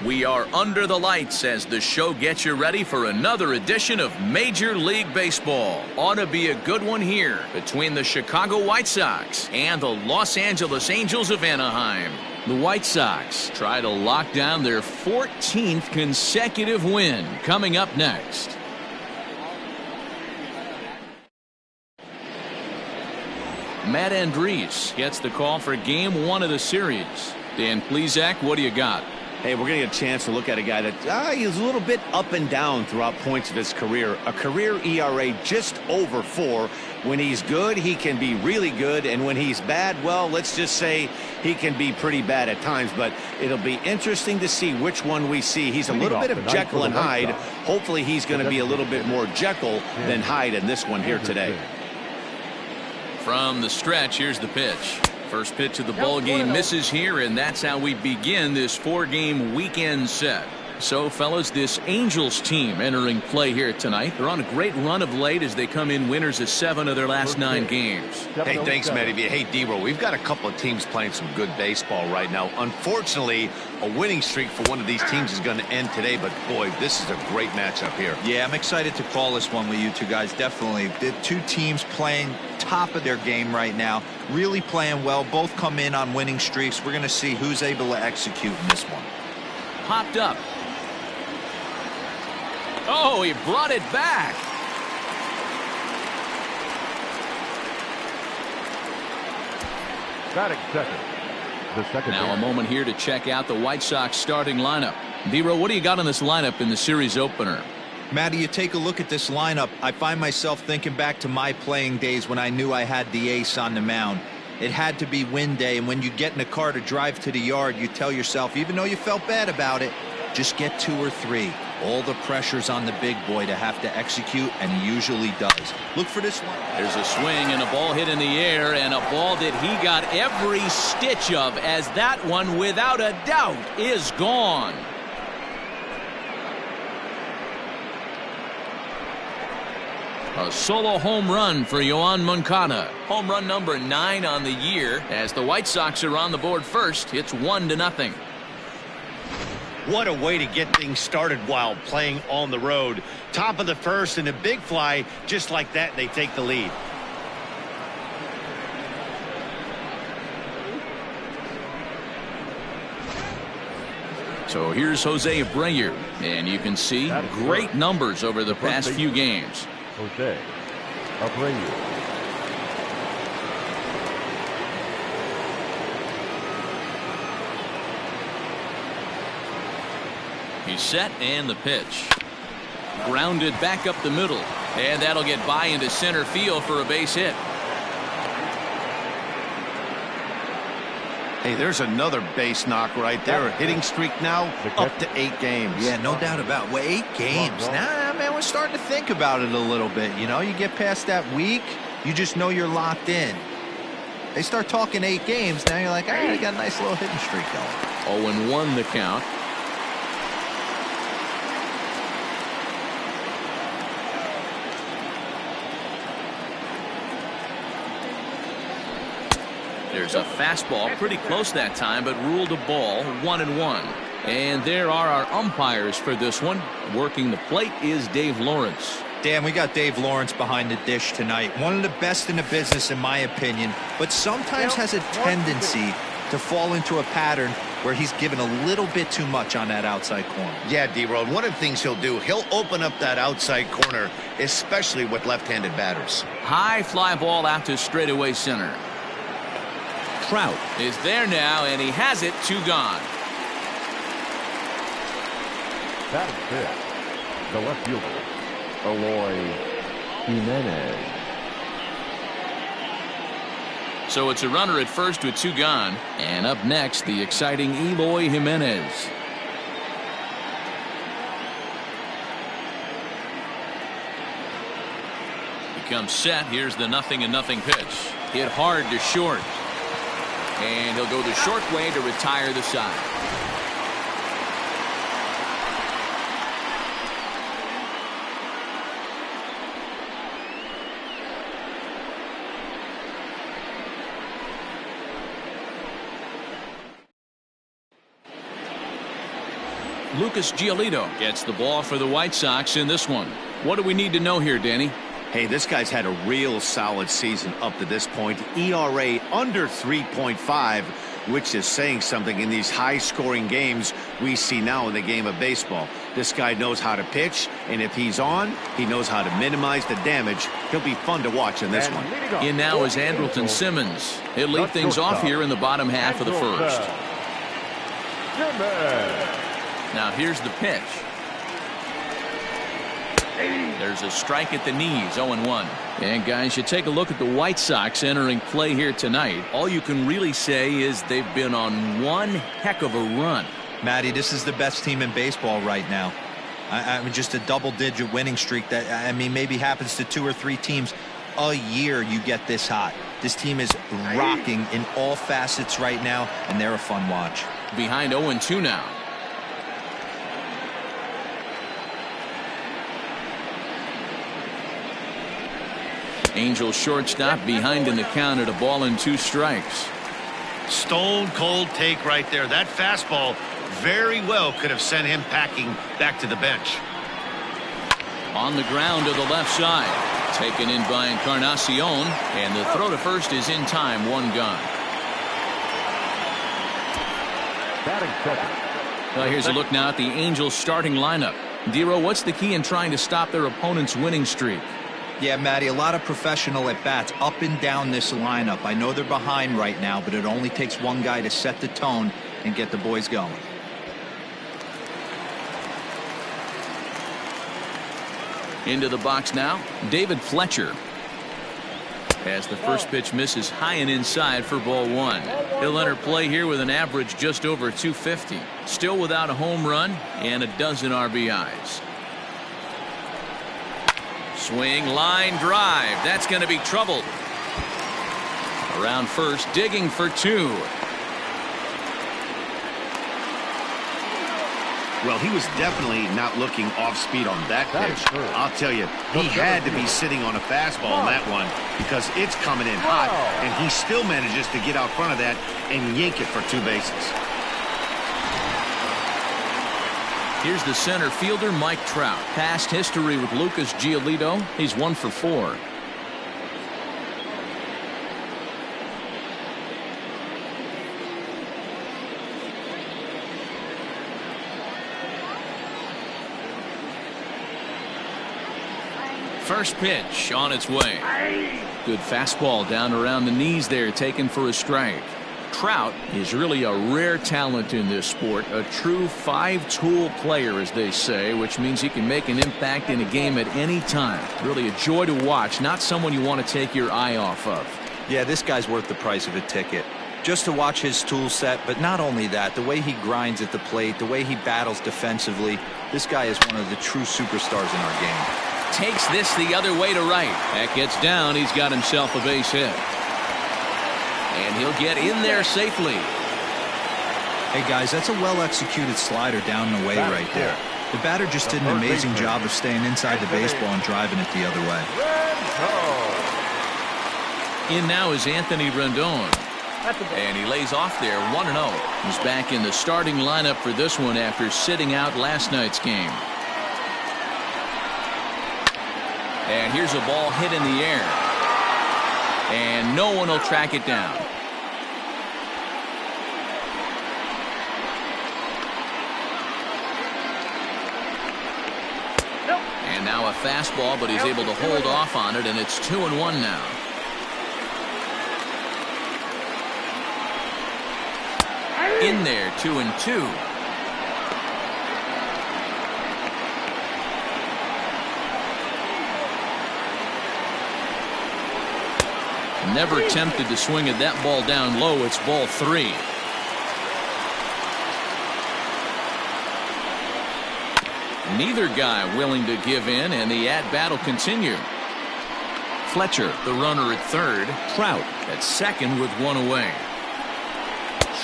We are under the lights as the show gets you ready for another edition of Major League Baseball. Ought to be a good one here between the Chicago White Sox and the Los Angeles Angels of Anaheim. The White Sox try to lock down their 14th consecutive win coming up next. Matt Andriese gets the call for game one of the series. Dan Plesac, what do you got? Hey, we're going to get a chance to look at a guy that he's a little bit up and down throughout points of his career. A career ERA just over 4. When he's good, he can be really good. And when he's bad, well, let's just say he can be pretty bad at times. But it'll be interesting to see which one we see. He's a little bit of Jekyll and Hyde. Hopefully he's going to be a little bit more Jekyll than Hyde in this one here today. From the stretch, here's the pitch. First pitch of the ball game misses here, and that's how we begin this 4-game weekend set. So, fellas, this Angels team entering play here tonight. They're on a great run of late as they come in winners of 7 of their last 9 games. Hey, thanks, Matty. Hey, D-Roll, we've got a couple of teams playing some good baseball right now. Unfortunately, a winning streak for one of these teams is going to end today, but boy, this is a great matchup here. Yeah, I'm excited to call this one with you two guys. Definitely. The two teams playing top of their game right now, really playing well. Both come in on winning streaks. We're going to see who's able to execute in this one. Popped up. Oh, he brought it back. Batting second. The second. Now a moment here to check out the White Sox starting lineup. D-Roll, what do you got on this lineup in the series opener? Matty, you take a look at this lineup. I find myself thinking back to my playing days when I knew I had the ace on the mound. It had to be win day, and when you get in a car to drive to the yard, you tell yourself, even though you felt bad about it, just get 2 or 3. All the pressure's on the big boy to have to execute, and he usually does. Look for this one. There's a swing and a ball hit in the air, and a ball that he got every stitch of, as that one, without a doubt, is gone. A solo home run for Yoan Moncada. Home run number 9 on the year. As the White Sox are on the board first, it's 1-0. What a way to get things started while playing on the road. Top of the first and a big fly, just like that, they take the lead. So here's Jose Abreu, and you can see great numbers over the past few games. Jose Abreu. He's set, and the pitch. Grounded back up the middle, and that'll get by into center field for a base hit. Hey, there's another base knock right there. A hitting streak now up to 8 games. Yeah, no doubt about it. Well, 8 games. Nah, man, we're starting to think about it a little bit. You know, you get past that week, you just know you're locked in. They start talking 8 games, now you're like, all right, I got a nice little hitting streak going. 0-1 the count. There's a fastball pretty close that time, but ruled a ball, 1-1. And there are our umpires for this one. Working the plate is Dave Lawrence. Dan, we got Dave Lawrence behind the dish tonight. One of the best in the business, in my opinion, but sometimes has a tendency to fall into a pattern where he's given a little bit too much on that outside corner. Yeah, D-Roll, one of the things he'll do, he'll open up that outside corner, especially with left-handed batters. High fly ball out to straightaway center. Trout is there now, and he has it. 2 gone. Batting fifth. The left fielder, Eloy Jimenez. So it's a runner at first with 2 gone. And up next, the exciting Eloy Jimenez. He comes set. Here's the 0-0 pitch. Hit hard to short. And he'll go the short way to retire the side. Lucas Giolito gets the ball for the White Sox in this one. What do we need to know here, Danny? Hey, this guy's had a real solid season up to this point. ERA under 3.5, which is saying something in these high-scoring games we see now in the game of baseball. This guy knows how to pitch, and if he's on, he knows how to minimize the damage. He'll be fun to watch in this one. In now is Andrelton Simmons. He'll lead things off here in the bottom half of the first. Now here's the pitch. There's a strike at the knees, 0-1. And guys, you take a look at the White Sox entering play here tonight. All you can really say is they've been on one heck of a run. Matty, this is the best team in baseball right now. I mean, just a double-digit winning streak that, I mean, maybe happens to 2 or 3 teams a year you get this hot. This team is rocking in all facets right now, and they're a fun watch. Behind 0-2 now. Angels shortstop behind in the count at 1-2 strikes. Stone cold take right there. That fastball very well could have sent him packing back to the bench. On the ground to the left side. Taken in by Encarnacion. And the throw to first is in time. 1 gone. Batting second. Well, here's a look now at the Angels starting lineup. Dero, what's the key in trying to stop their opponent's winning streak? Yeah, Matty, a lot of professional at-bats up and down this lineup. I know they're behind right now, but it only takes one guy to set the tone and get the boys going. Into the box now, David Fletcher. As the first pitch misses high and inside for ball 1. He'll enter play here with an average just over 250. Still without a home run and a dozen RBIs. Swing, line drive. That's going to be troubled. Around first, digging for 2. Well, he was definitely not looking off speed on that pitch. I'll tell you, he had to be sitting on a fastball on that one because it's coming in hot, and he still manages to get out front of that and yank it for 2 bases. Here's the center fielder, Mike Trout. Past history with Lucas Giolito. He's 1 for 4. First pitch on its way. Good fastball down around the knees there, taken for a strike. Trout is really a rare talent in this sport, a true 5-tool player, as they say, which means he can make an impact in a game at any time. Really a joy to watch, not someone you want to take your eye off of. Yeah, this guy's worth the price of a ticket. Just to watch his tool set, but not only that, the way he grinds at the plate, the way he battles defensively, this guy is one of the true superstars in our game. Takes this the other way to right. That gets down. He's got himself a base hit. And he'll get in there safely. Hey, guys, that's a well-executed slider down the way right there. The batter just did an amazing job of staying inside the baseball and driving it the other way. In now is Anthony Rendon. And he lays off there 1-0. He's back in the starting lineup for this one after sitting out last night's game. And here's a ball hit in the air. And no one will track it down. And now a fastball, but he's able to hold off on it, and it's 2-1 now. In there, 2-2. Never tempted to swing at that ball down low. It's ball 3. Neither guy willing to give in, and the at-bat will continue. Fletcher, the runner at third. Trout at second with 1 away.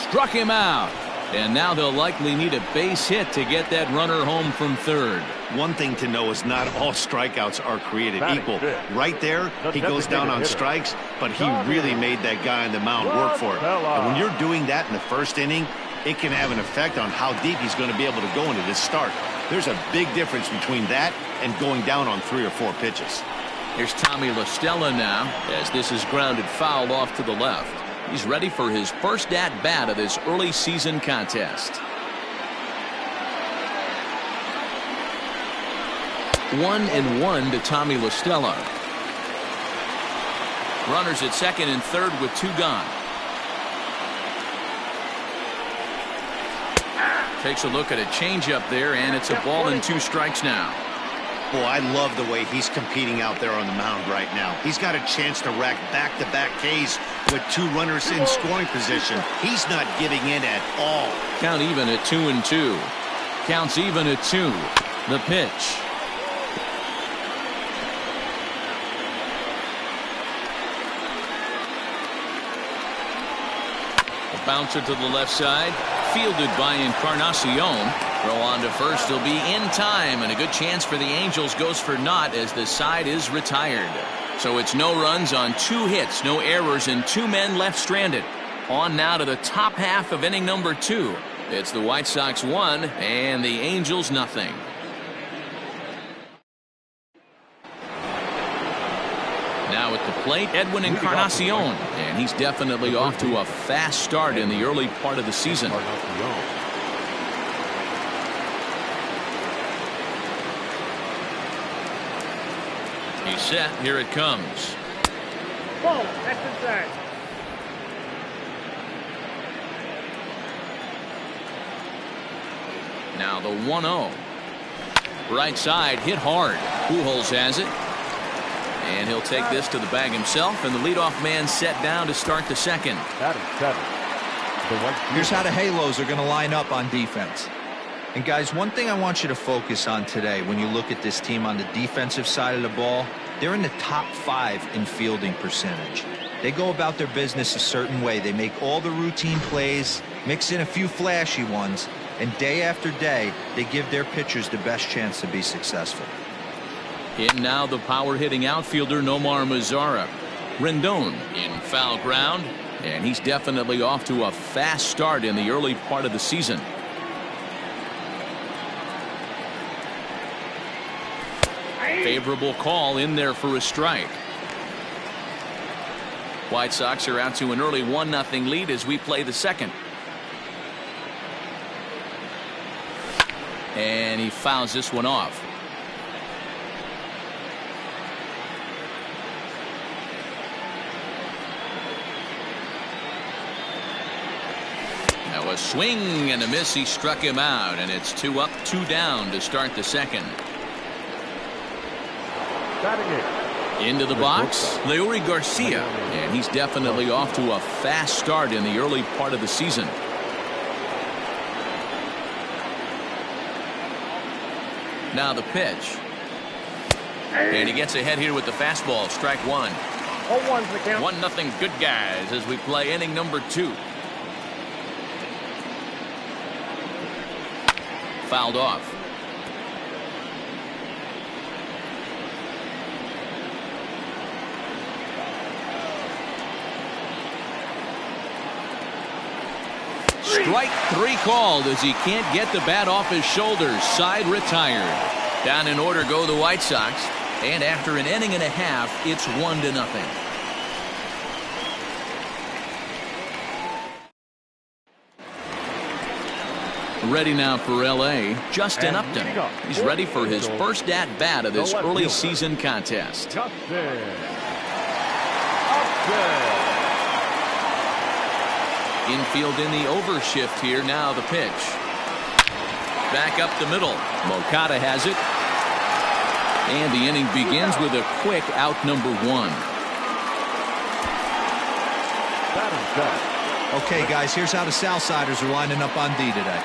Struck him out. And now they'll likely need a base hit to get that runner home from third. One thing to know is not all strikeouts are created equal. Right there, he goes down on strikes, but he really made that guy on the mound work for it. And when you're doing that in the first inning, it can have an effect on how deep he's going to be able to go into this start. There's a big difference between that and going down on 3 or 4 pitches. Here's Tommy La Stella now, as this is grounded foul off to the left. He's ready for his first at-bat of this early season contest. 1-1 to Tommy La Stella. Runners at second and third with 2 gone. Takes a look at a changeup there, and it's a ball and 2 strikes now. Boy, I love the way he's competing out there on the mound right now. He's got a chance to rack back-to-back Ks with 2 runners in scoring position. He's not giving in at all. Count even at 2-2. Counts even at 2. The pitch. A bouncer to the left side. Fielded by Encarnacion. Throw on to first. He'll be in time, and a good chance for the Angels goes for naught as the side is retired. So it's no runs on 2 hits, no errors, and 2 men left stranded. On now to the top half of inning number 2. It's the White Sox 1 and the Angels nothing. Now at the plate, Edwin Encarnacion, and he's definitely off to a fast start in the early part of the season. He's set. Here it comes. Ball, that's inside. Now the 1-0. Right side hit hard. Pujols has it. And he'll take this to the bag himself, and the leadoff man set down to start the second. Here's how the Halos are going to line up on defense. And guys, one thing I want you to focus on today when you look at this team on the defensive side of the ball, they're in the top 5 in fielding percentage. They go about their business a certain way. They make all the routine plays, mix in a few flashy ones, and day after day, they give their pitchers the best chance to be successful. In now the power-hitting outfielder Nomar Mazara. Rendon in foul ground, and he's definitely off to a fast start in the early part of the season. Favorable call in there for a strike. White Sox are out to an early 1-0 lead as we play the second. And he fouls this one off. Now a swing and a miss. He struck him out, and it's 2 up, 2 down to start the second. Into the box, Leury Garcia, and he's definitely off to a fast start in the early part of the season. Now the pitch. And he gets ahead here with the fastball. Strike 1. 1-0 good guys as we play inning number 2. Fouled off. Strike 3 called as he can't get the bat off his shoulders. Side retired. Down in order go the White Sox. And after an inning and a half, it's 1-0. Ready now for L.A., Justin Upton. He's ready for his first at-bat of this early season contest. Infield in the overshift here. Now the pitch. Back up the middle. Moncada has it. And the inning begins with a quick out number 1. Okay, guys, here's how the Southsiders are lining up on D today.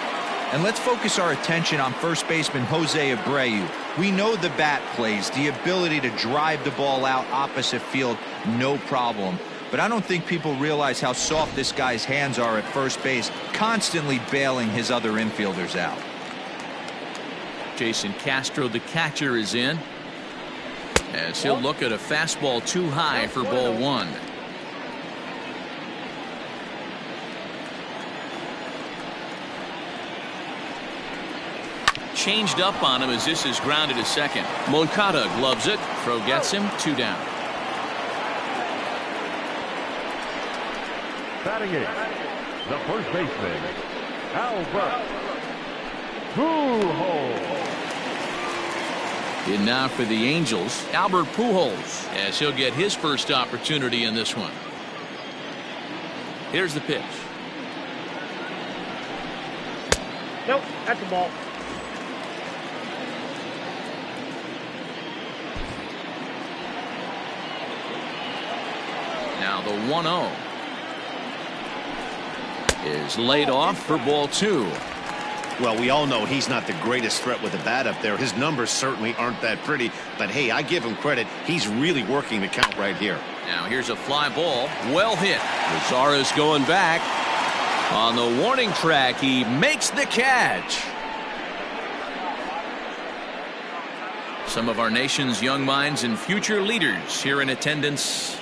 And let's focus our attention on first baseman Jose Abreu. We know the bat plays, the ability to drive the ball out opposite field, no problem. But I don't think people realize how soft this guy's hands are at first base, constantly bailing his other infielders out. Jason Castro, the catcher, is in, as he'll look at a fastball too high for ball 1. Changed up on him as this is grounded to second. Moncada gloves it. Throw gets him. 2 down. Batting it, the first baseman, Albert Pujols. In now for the Angels, Albert Pujols, as he'll get his first opportunity in this one. Here's the pitch. Nope, that's the ball. Now the 1-0 is laid off for ball 2. Well, we all know he's not the greatest threat with the bat up there. His numbers certainly aren't that pretty. But, hey, I give him credit. He's really working the count right here. Now here's a fly ball. Well hit. Rosaris going back. On the warning track, he makes the catch. Some of our nation's young minds and future leaders here in attendance.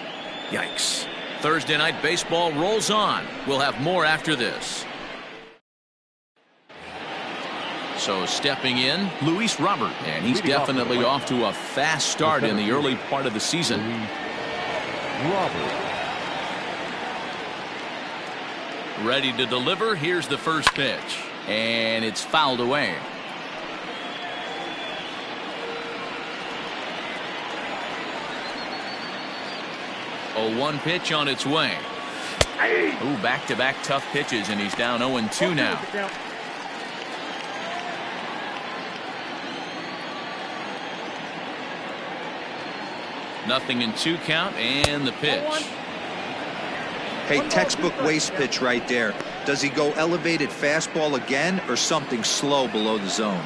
Yikes. Thursday Night Baseball rolls on. We'll have more after this. So stepping in, Luis Robert, and he's definitely off to a fast start in the early part of the season. Robert. Ready to deliver. Here's the first pitch, and it's fouled away. A 1 pitch on its way. Ooh, back-to-back tough pitches, and he's down 0-2 now. Nothing in 2 count, and the pitch. Hey, textbook waste pitch right there. Does he go elevated fastball again or something slow below the zone?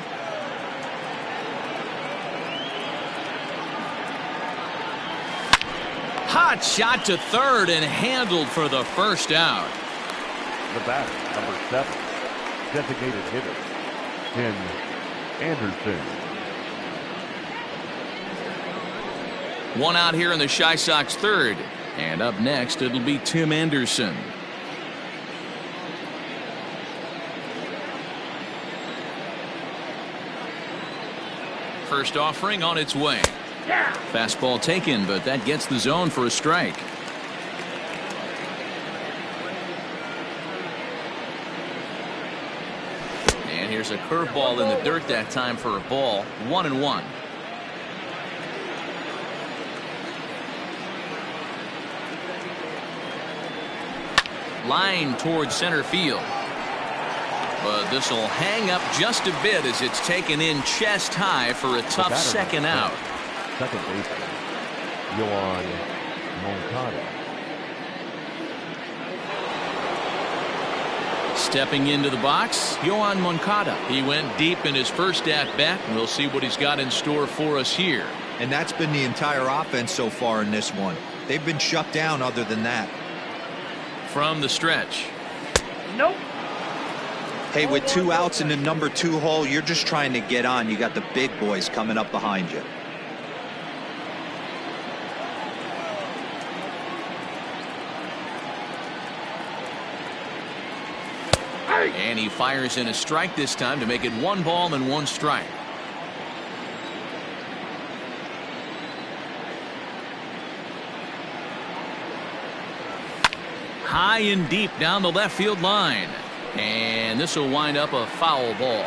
Hot shot to third and handled for the first out. The batter, number 7, designated hitter, Tim Anderson. 1 out here in the Chi Sox third. And up next, it'll be Tim Anderson. First offering on its way. Fastball taken, but that gets the zone for a strike. And here's a curveball in the dirt that time for a ball. 1-1. Line towards center field. But this will hang up just a bit as it's taken in chest high for a tough second out. Second baseman, Yoan Moncada. Stepping into the box, Yoan Moncada. He went deep in his first at-bat, and we'll see what he's got in store for us here. And that's been the entire offense so far in this one. They've been shut down other than that. From the stretch. Nope. Hey, with 2 outs in the number 2 hole, you're just trying to get on. You got the big boys coming up behind you. And he fires in a strike this time to make it 1 ball and 1 strike. High and deep down the left field line. And this will wind up a foul ball.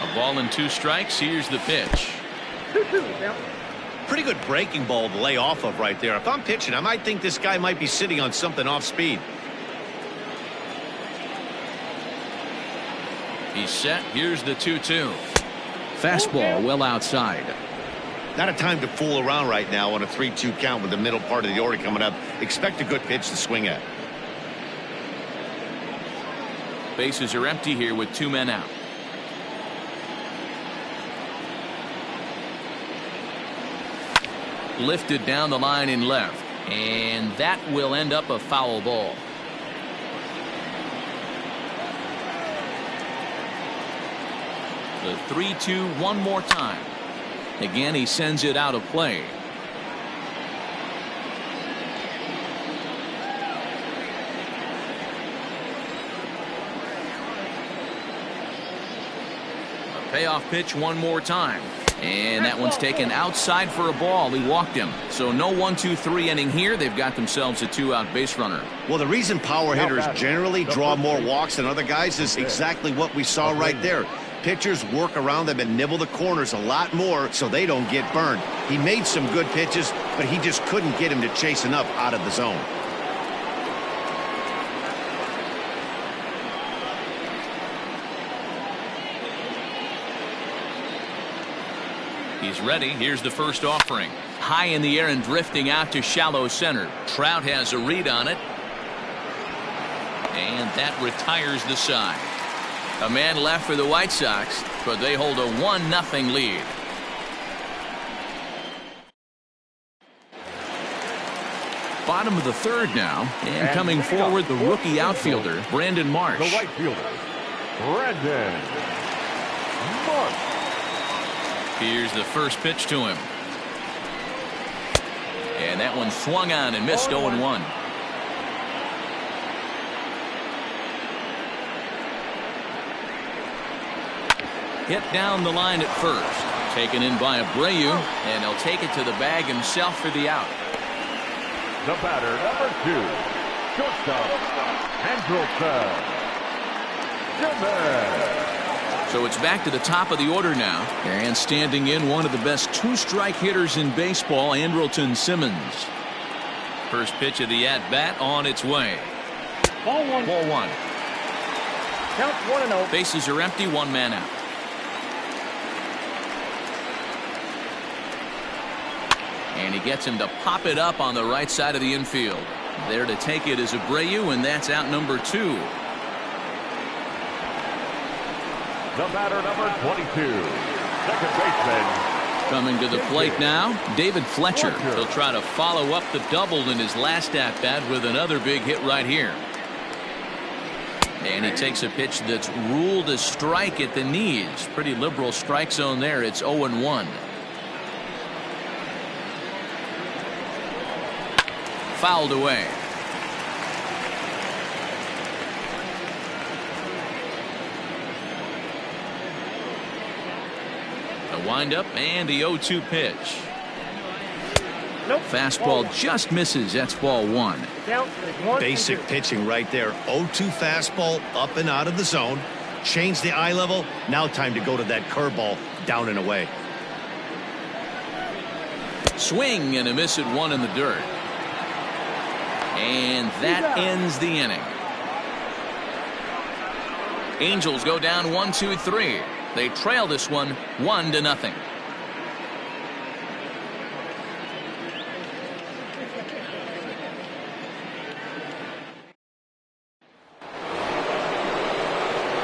A ball and 2 strikes. Here's the pitch. 2-2 now. Pretty good breaking ball to lay off of right there. If I'm pitching, I might think this guy might be sitting on something off speed. He's set. Here's the 2-2. Fastball well outside. Not a time to fool around right now on a 3-2 count with the middle part of the order coming up. Expect a good pitch to swing at. Bases are empty here with 2 men out. Lifted down the line in left, and that will end up a foul ball. The 3-2 one more time. Again, he sends it out of play. Payoff pitch one more time. And that one's taken outside for a ball. He walked him. So no 1-2-3 inning here. They've got themselves a 2-out base runner. Well, the reason power hitters generally draw more walks than other guys is exactly what we saw right there. Pitchers work around them and nibble the corners a lot more so they don't get burned. He made some good pitches, but he just couldn't get him to chase enough out of the zone. He's ready. Here's the first offering. High in the air and drifting out to shallow center. Trout has a read on it. And that retires the side. A man left for the White Sox, but they hold a 1-0 lead. Bottom of the third now. And coming forward, the rookie outfielder, Brandon Marsh. The right fielder, Brandon Marsh. Here's the first pitch to him. And that one swung on and missed 0-1. Hit down the line at first. Taken in by Abreu, and he'll take it to the bag himself for the out. The batter, number 2, shortstop, Andrelton Simmons. So it's back to the top of the order now. And standing in, one of the best two-strike hitters in baseball, Andrelton Simmons. First pitch of the at-bat on its way. Ball one. Ball one. Count 1-0. Bases are empty, one man out. And he gets him to pop it up on the right side of the infield. There to take it is Abreu, and that's out number 2. The batter, number 22, second baseman. Coming to the plate now, David Fletcher. He'll try to follow up the double in his last at-bat with another big hit right here. And he takes a pitch that's ruled a strike at the knees. Pretty liberal strike zone there. It's 0-1. Fouled away. A windup and the 0-2 pitch. Nope. Fastball just misses. That's ball 1. Count is 1-2. Basic pitching right there. 0-2 fastball up and out of the zone. Change the eye level. Now time to go to that curveball down and away. Swing and a miss at 1 in the dirt. And that ends the inning. Angels go down 1-2-3. They trail this one 1-0.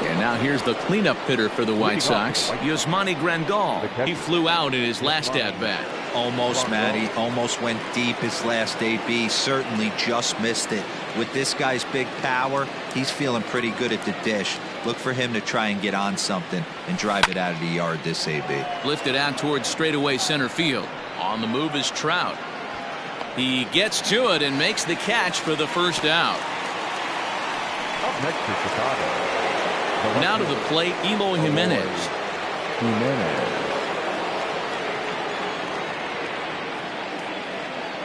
And now here's the cleanup hitter for the White Sox, Yasmani Grandal. He flew out in his last at-bat. Almost, Matty. Almost went deep his last AB. Certainly just missed it. With this guy's big power, he's feeling pretty good at the dish. Look for him to try and get on something and drive it out of the yard this AB. Lifted out towards straightaway center field. On the move is Trout. He gets to it and makes the catch for the first out. Up next to Chicago. Now to the plate, Eloy Jimenez.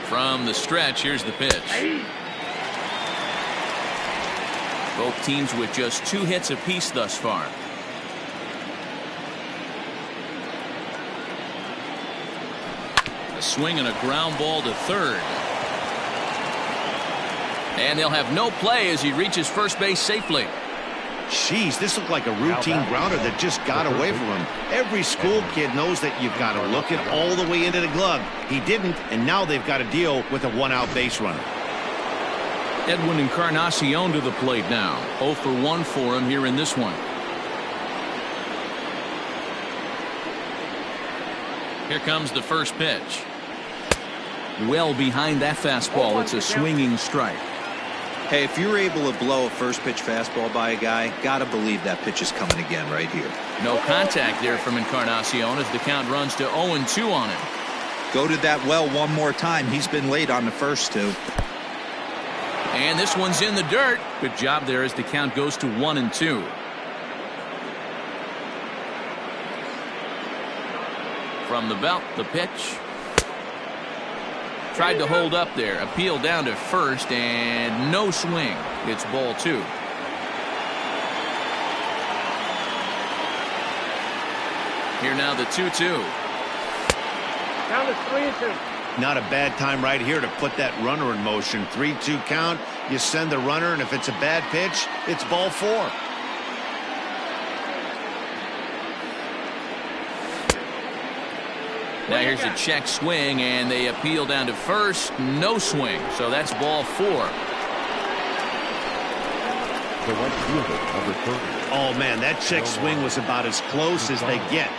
From the stretch, here's the pitch. Both teams with just 2 hits apiece thus far. A swing and a ground ball to third. And they'll have no play as he reaches first base safely. Jeez, this looked like a routine grounder that just got away from him. Every school kid knows that you've got to look it all the way into the glove. He didn't, and now they've got to deal with a 1-out base runner. Edwin Encarnacion to the plate now. 0 for 1 for him here in this one. Here comes the first pitch. Well behind that fastball. It's a swinging strike. Hey, if you're able to blow a first pitch fastball by a guy, gotta believe that pitch is coming again right here. No contact there from Encarnacion as the count runs to 0-2 on him. Go to that well one more time. He's been late on the first 2. And this one's in the dirt. Good job there as the count goes to 1-2. From the belt, the pitch. Tried to hold up there. Appeal down to first, and no swing. It's ball 2. Here now the 2-2. Count is 3-2. Not a bad time right here to put that runner in motion. 3-2 count. You send the runner, and if it's a bad pitch, it's ball 4. Now here's a check swing, and they appeal down to first. No swing, so that's ball 4. The right fielder, number 30. Oh, man, that check swing was about as close as they get.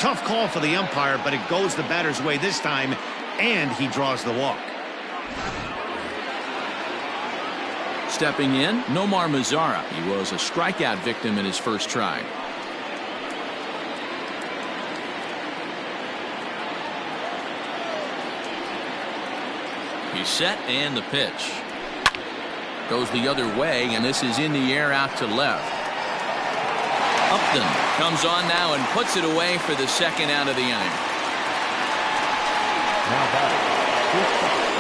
Tough call for the umpire, but it goes the batter's way this time, and he draws the walk. Stepping in, Nomar Mazara. He was a strikeout victim in his first try. He's set, and the pitch. Goes the other way, and this is in the air out to left. Upton comes on now and puts it away for the second out of the inning. Now batting.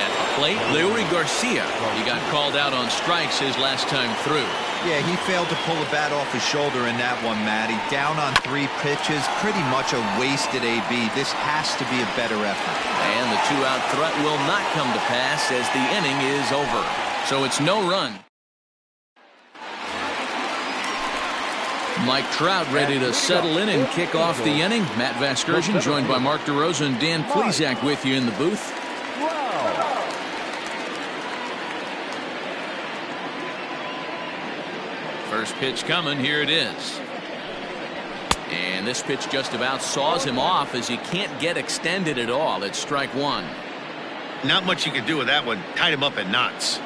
At the plate, Leury Garcia. He got called out on strikes his last time through. Yeah, he failed to pull the bat off his shoulder in that one, Matty. Down on 3 pitches, pretty much a wasted AB. This has to be a better effort. And the 2-out threat will not come to pass as the inning is over. So it's no run. Mike Trout ready to settle in and kick off the inning. Matt Vasgersian joined by Mark DeRosa and Dan Plesac with you in the booth. First pitch coming. Here it is. And this pitch just about saws him off as he can't get extended at all. It's strike 1. Not much you can do with that one. Tied him up at knots.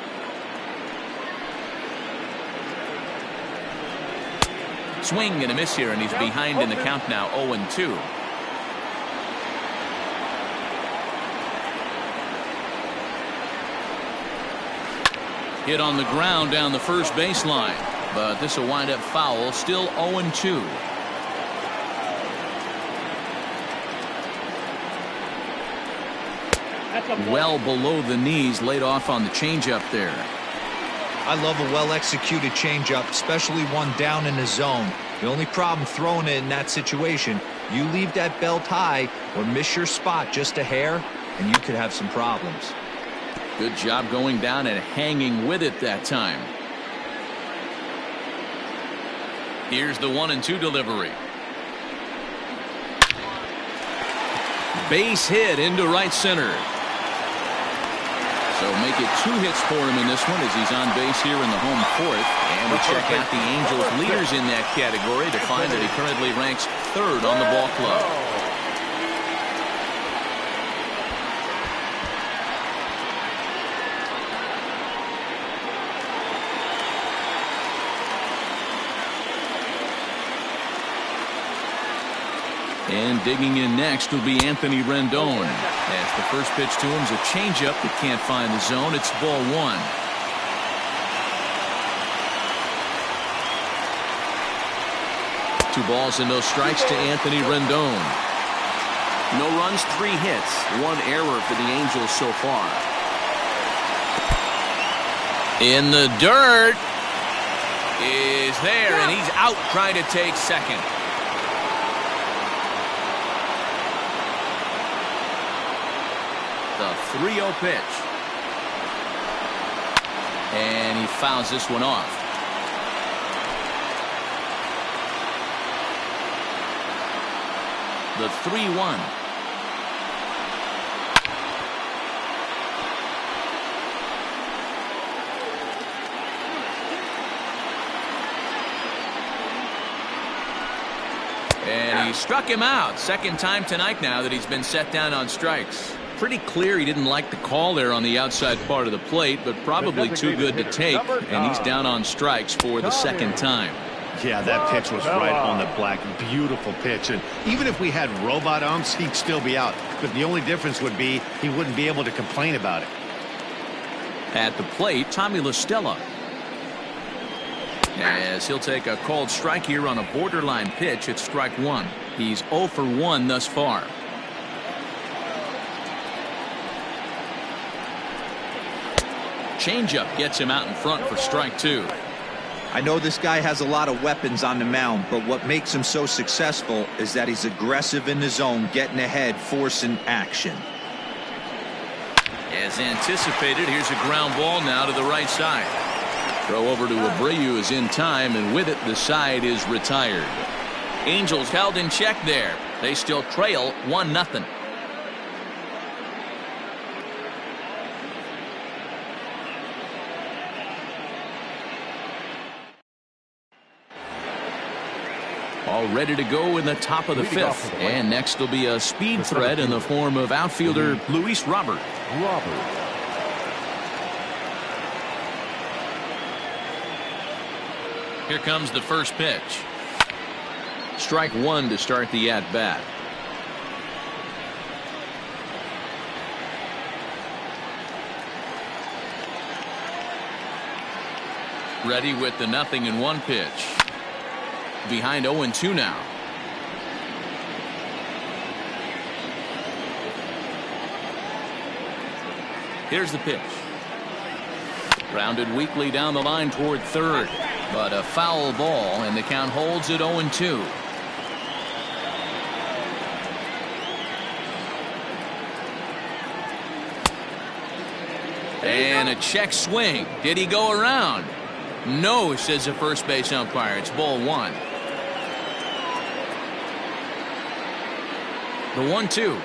Swing and a miss here, and he's behind in the count now, 0-2. Hit on the ground down the first baseline, but this will wind up foul. Still 0-2. Well below the knees, laid off on the changeup there. I love a well-executed changeup, especially one down in the zone. The only problem throwing it in that situation, you leave that belt high or miss your spot just a hair, and you could have some problems. Good job going down and hanging with it that time. Here's the 1-2 delivery. Base hit into right center. So make it 2 hits for him in this one as he's on base here in the home 4th. And we check out the Angels leaders in that category to find that he currently ranks 3rd on the ball club. And digging in next will be Anthony Rendon. As the first pitch to him is a changeup that can't find the zone. It's ball 1. Two balls and no strikes to Anthony Rendon. No runs, 3 hits, 1 error for the Angels so far. In the dirt is there, and he's out trying to take second. The 3-0 pitch. And he fouls this one off. The 3-1. And he struck him out. Second time tonight now that he's been set down on strikes. Pretty clear he didn't like the call there on the outside part of the plate, but probably too good to take, and he's down on strikes for the second time. Yeah, that pitch was right on the black. Beautiful pitch. And even if we had robot umps, he'd still be out. But the only difference would be he wouldn't be able to complain about it. At the plate, Tommy La Stella. As he'll take a called strike here on a borderline pitch at strike 1. He's 0 for 1 thus far. Changeup gets him out in front for strike 2. I know this guy has a lot of weapons on the mound, but what makes him so successful is that he's aggressive in the zone, getting ahead, forcing action. As anticipated, here's a ground ball now to the right side. Throw over to Abreu is in time, and with it, the side is retired. Angels held in check there. They still trail 1-0. All ready to go in the top of the 5th. And next will be a speed threat in the form of outfielder Luis Robert. Here comes the first pitch. Strike 1 to start the at-bat. Ready with the 0-1 pitch. Behind 0-2 now. Here's the pitch. Grounded weakly down the line toward third, but a foul ball, and the count holds at 0-2. And a check swing. Did he go around? No, says the first base umpire. It's ball 1. The 1-2.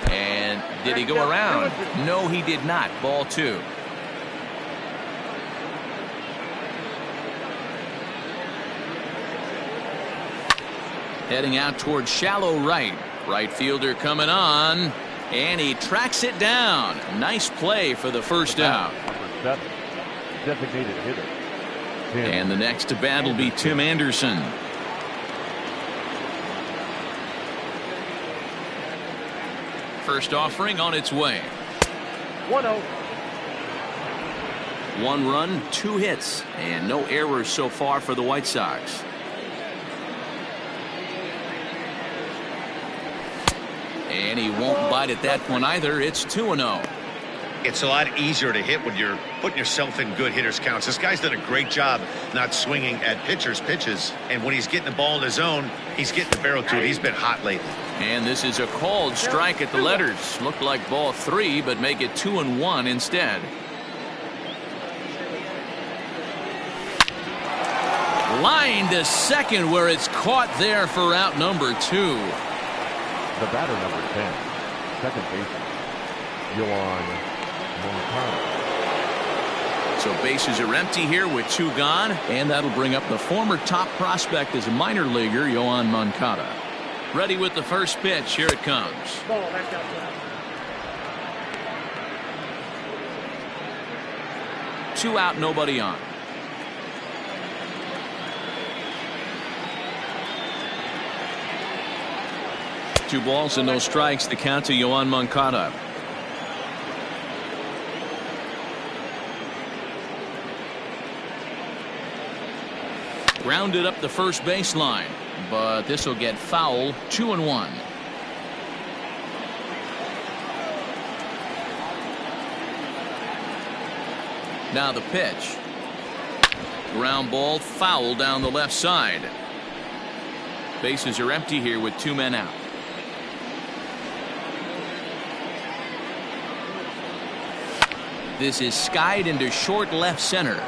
And did he go around? No, he did not. Ball 2. Heading out towards shallow right. Right fielder coming on. And he tracks it down. Nice play for the first out. Designated hitter. And the next to bat will be Tim Anderson. First offering on its way. 1-0. 1 run, 2 hits, and no errors so far for the White Sox. And he won't bite at that one either. It's 2-0. It's a lot easier to hit when you're putting yourself in good hitters counts. This guy's done a great job not swinging at pitchers' pitches, and when he's getting the ball in his zone, he's getting the barrel to it. He's been hot lately. And this is a called strike at the letters. Looked like ball 3, but make it 2-1 instead. Line to second, where it's caught there for out number 2. The batter, number 10, second baseman, Yoan Moncada. So bases are empty here with 2 gone, and that'll bring up the former top prospect as a minor leaguer, Yoan Moncada. Ready with the first pitch. Here it comes. Ball back outside. 2 out, nobody on. Two balls and no strikes. The count to Yoan Moncada. Grounded up the first baseline, but this will get foul. 2-1. Now the pitch. Ground ball, foul down the left side. Bases are empty here with 2 men out. This is skied into short left center.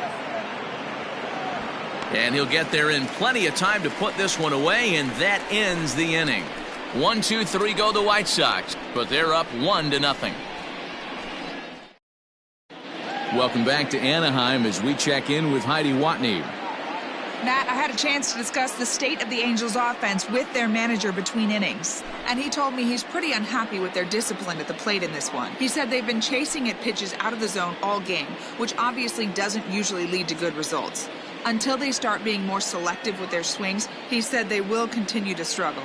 And he'll get there in plenty of time to put this one away, and that ends the inning. 1, 2, 3 go the White Sox, but they're up 1-0. Welcome back to Anaheim as we check in with Heidi Watney. Matt, I had a chance to discuss the state of the Angels offense with their manager between innings, and he told me he's pretty unhappy with their discipline at the plate in this one. He said they've been chasing at pitches out of the zone all game, which obviously doesn't usually lead to good results. Until they start being more selective with their swings, he said they will continue to struggle.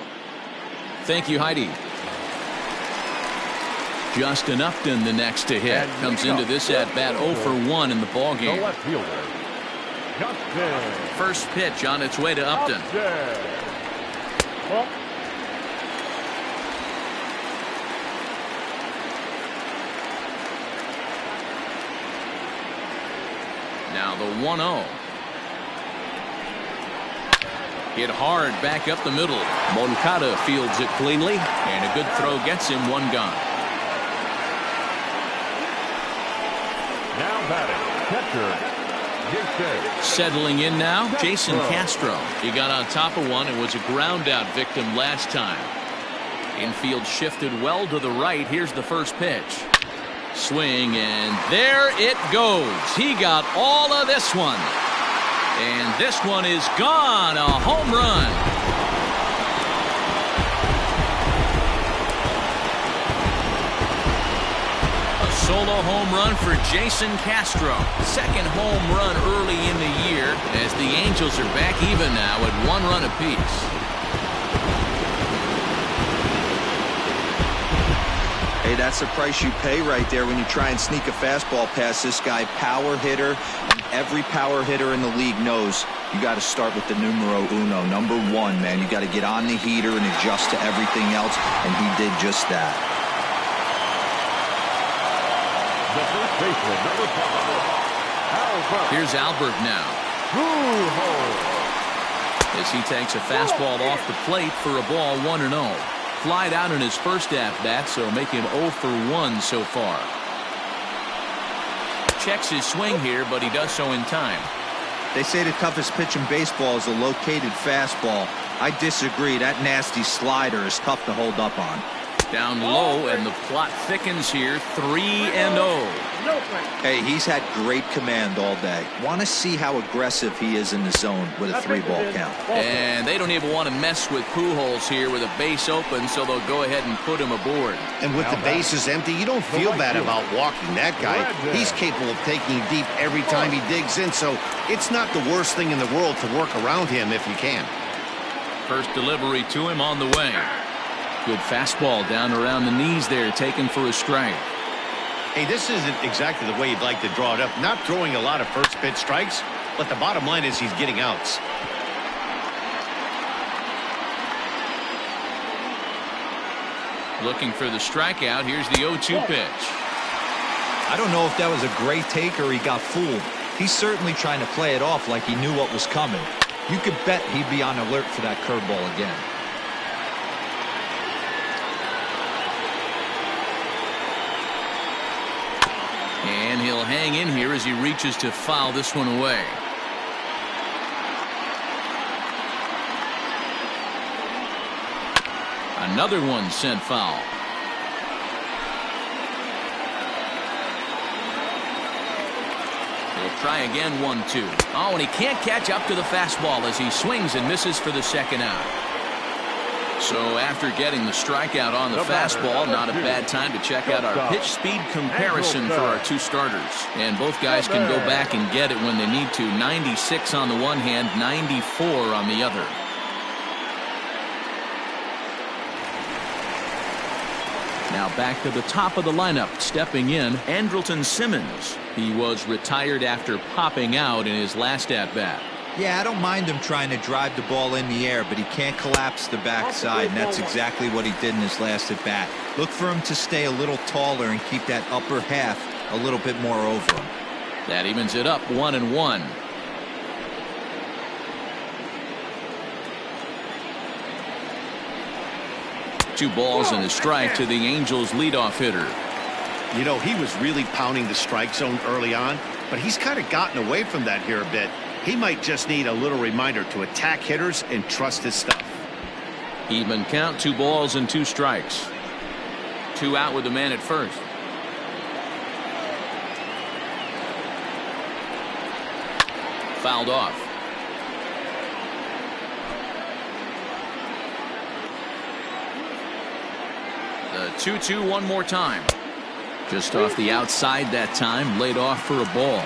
Thank you, Heidi. Justin Upton, the next to hit, comes into this at-bat 0 for 1 in the ballgame. The left fielder, Justin. First pitch on its way to Upton. Ball. Now the 1-0. Hit hard back up the middle. Moncada fields it cleanly, and a good throw gets him one gone. Now batting, catcher, Jason. Settling in now, Jason Castro. He got on top of one and was a ground out victim last time. Infield shifted well to the right. Here's the first pitch. Swing, and there it goes. He got all of this one. And this one is gone. A home run. A solo home run for Jason Castro. Second home run early in the year as the Angels are back even now at 1 run apiece. Hey, that's the price you pay right there when you try and sneak a fastball past this guy. Power hitter. Every power hitter in the league knows you got to start with the numero uno, number 1, man. You got to get on the heater and adjust to everything else, and he did just that. The first baseman, number 5, Albert. Here's Albert now. As he takes a fastball off the plate for a ball 1-0. Flied out in his first at-bat, so make him 0 for 1 so far. Checks his swing here, but he does so in time. They say the toughest pitch in baseball is a located fastball. I disagree. That nasty slider is tough to hold up on. Down low, and the plot thickens here. 3-0. Hey, he's had great command all day. Want to see how aggressive he is in the zone with a 3-ball count. And they don't even want to mess with Pujols here with a base open, so they'll go ahead and put him aboard. And with the bases empty, you don't feel bad about walking that guy. He's capable of taking you deep every time he digs in, so it's not the worst thing in the world to work around him if you can. First delivery to him on the way. Good fastball down around the knees there, taken for a strike. Hey, this isn't exactly the way you'd like to draw it up. Not throwing a lot of first pitch strikes, but the bottom line is he's getting outs. Looking for the strikeout. Here's the 0-2 pitch. I don't know if that was a great take or he got fooled. He's certainly trying to play it off like he knew what was coming. You could bet he'd be on alert for that curveball again. And he'll hang in here as he reaches to foul this one away. Another one sent foul. He'll try again, 1-2. Oh, and he can't catch up to the fastball as he swings and misses for the second out. So after getting the strikeout on the fastball, not a bad time to check out our pitch speed comparison for our two starters. And both guys can go back and get it when they need to. 96 on the one hand, 94 on the other. Now back to the top of the lineup, stepping in, Andrelton Simmons. He was retired after popping out in his last at-bat. Yeah, I don't mind him trying to drive the ball in the air, but he can't collapse the backside, and that's exactly what he did in his last at-bat. Look for him to stay a little taller and keep that upper half a little bit more over him. That evens it up, 1-1. Two balls and a strike to the Angels leadoff hitter. You know, he was really pounding the strike zone early on, but he's kind of gotten away from that here a bit. He might just need a little reminder to attack hitters and trust his stuff. Even count, 2 balls and 2 strikes. 2 out with the man at first. Fouled off. The 2-2 one more time. Just off the outside that time, laid off for a ball.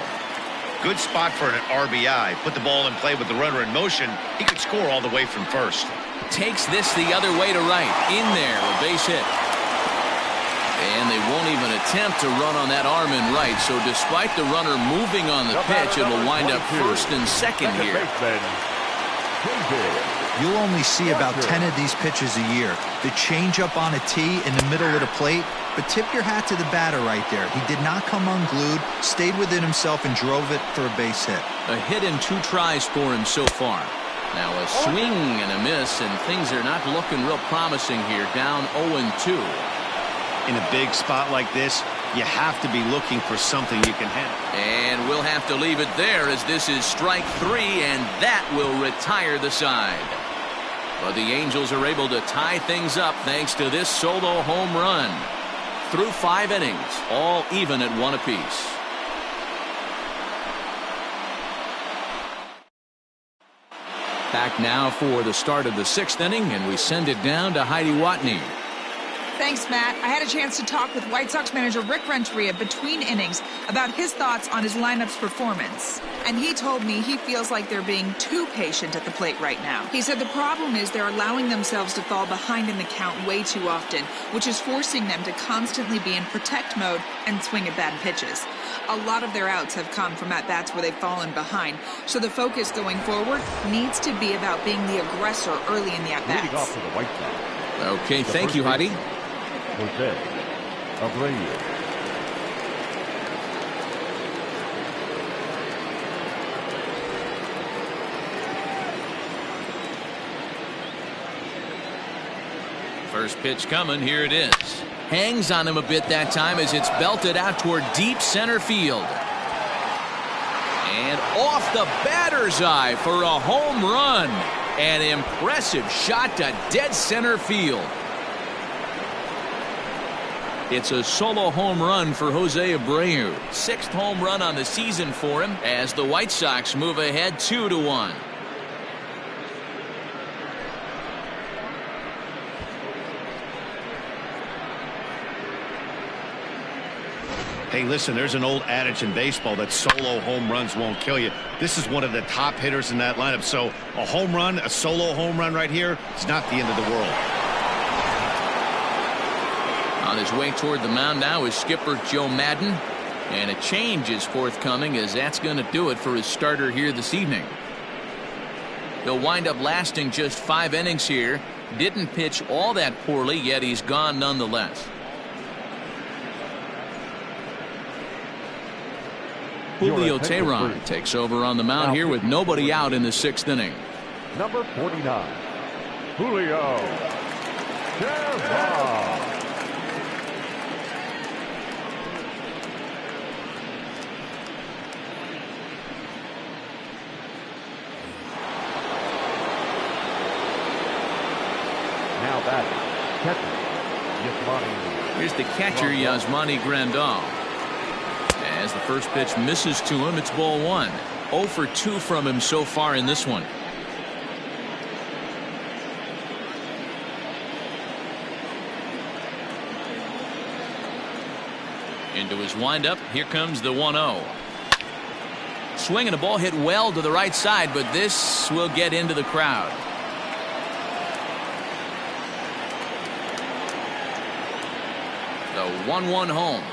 Good spot for an RBI. Put the ball in play with the runner in motion. He could score all the way from first. Takes this the other way to right. In there, a base hit. And they won't even attempt to run on that arm in right. So despite the runner moving on the pitch, it'll wind up first and second here. You'll only see about 10 of these pitches a year. The changeup on a tee in the middle of the plate, but tip your hat to the batter right there. He did not come unglued, stayed within himself, and drove it for a base hit. A hit and 2 tries for him so far. Now a swing and a miss, and things are not looking real promising here. Down 0-2. In a big spot like this, you have to be looking for something you can handle. And we'll have to leave it there, as this is strike 3, and that will retire the side. But the Angels are able to tie things up thanks to this solo home run. Through 5 innings, all even at 1 apiece. Back now for the start of the 6th inning, and we send it down to Heidi Watney. Thanks, Matt. I had a chance to talk with White Sox manager Rick Renteria between innings about his thoughts on his lineup's performance. And he told me he feels like they're being too patient at the plate right now. He said the problem is they're allowing themselves to fall behind in the count way too often, which is forcing them to constantly be in protect mode and swing at bad pitches. A lot of their outs have come from at-bats where they've fallen behind, so the focus going forward needs to be about being the aggressor early in the at-bats. Leading off for the White Sox. Okay, thank you, Heidi. Jose Abreu. First pitch coming. Here it is. Hangs on him a bit that time as it's belted out toward deep center field. And off the batter's eye for a home run. An impressive shot to dead center field. It's a solo home run for Jose Abreu. 6th home run on the season for him as the White Sox move ahead 2-1. Hey, listen, there's an old adage in baseball that solo home runs won't kill you. This is one of the top hitters in that lineup. So a home run, a solo home run right here, it's not the end of the world. On his way toward the mound now is skipper Joe Maddon. And a change is forthcoming, as that's going to do it for his starter here this evening. He'll wind up lasting just 5 innings here. Didn't pitch all that poorly, yet he's gone nonetheless. Julio Teheran takes over on the mound here with nobody out in the 6th inning. Number 49, Julio Teheran. Now batting, catcher Yasmani. Here's the catcher, Yasmani Grandal. As the first pitch misses to him, it's ball 1. 0 for 2 from him so far in this one. Into his windup, here comes the 1-0. Swing and a ball hit well to the right side, but this will get into the crowd. The 1-1 home.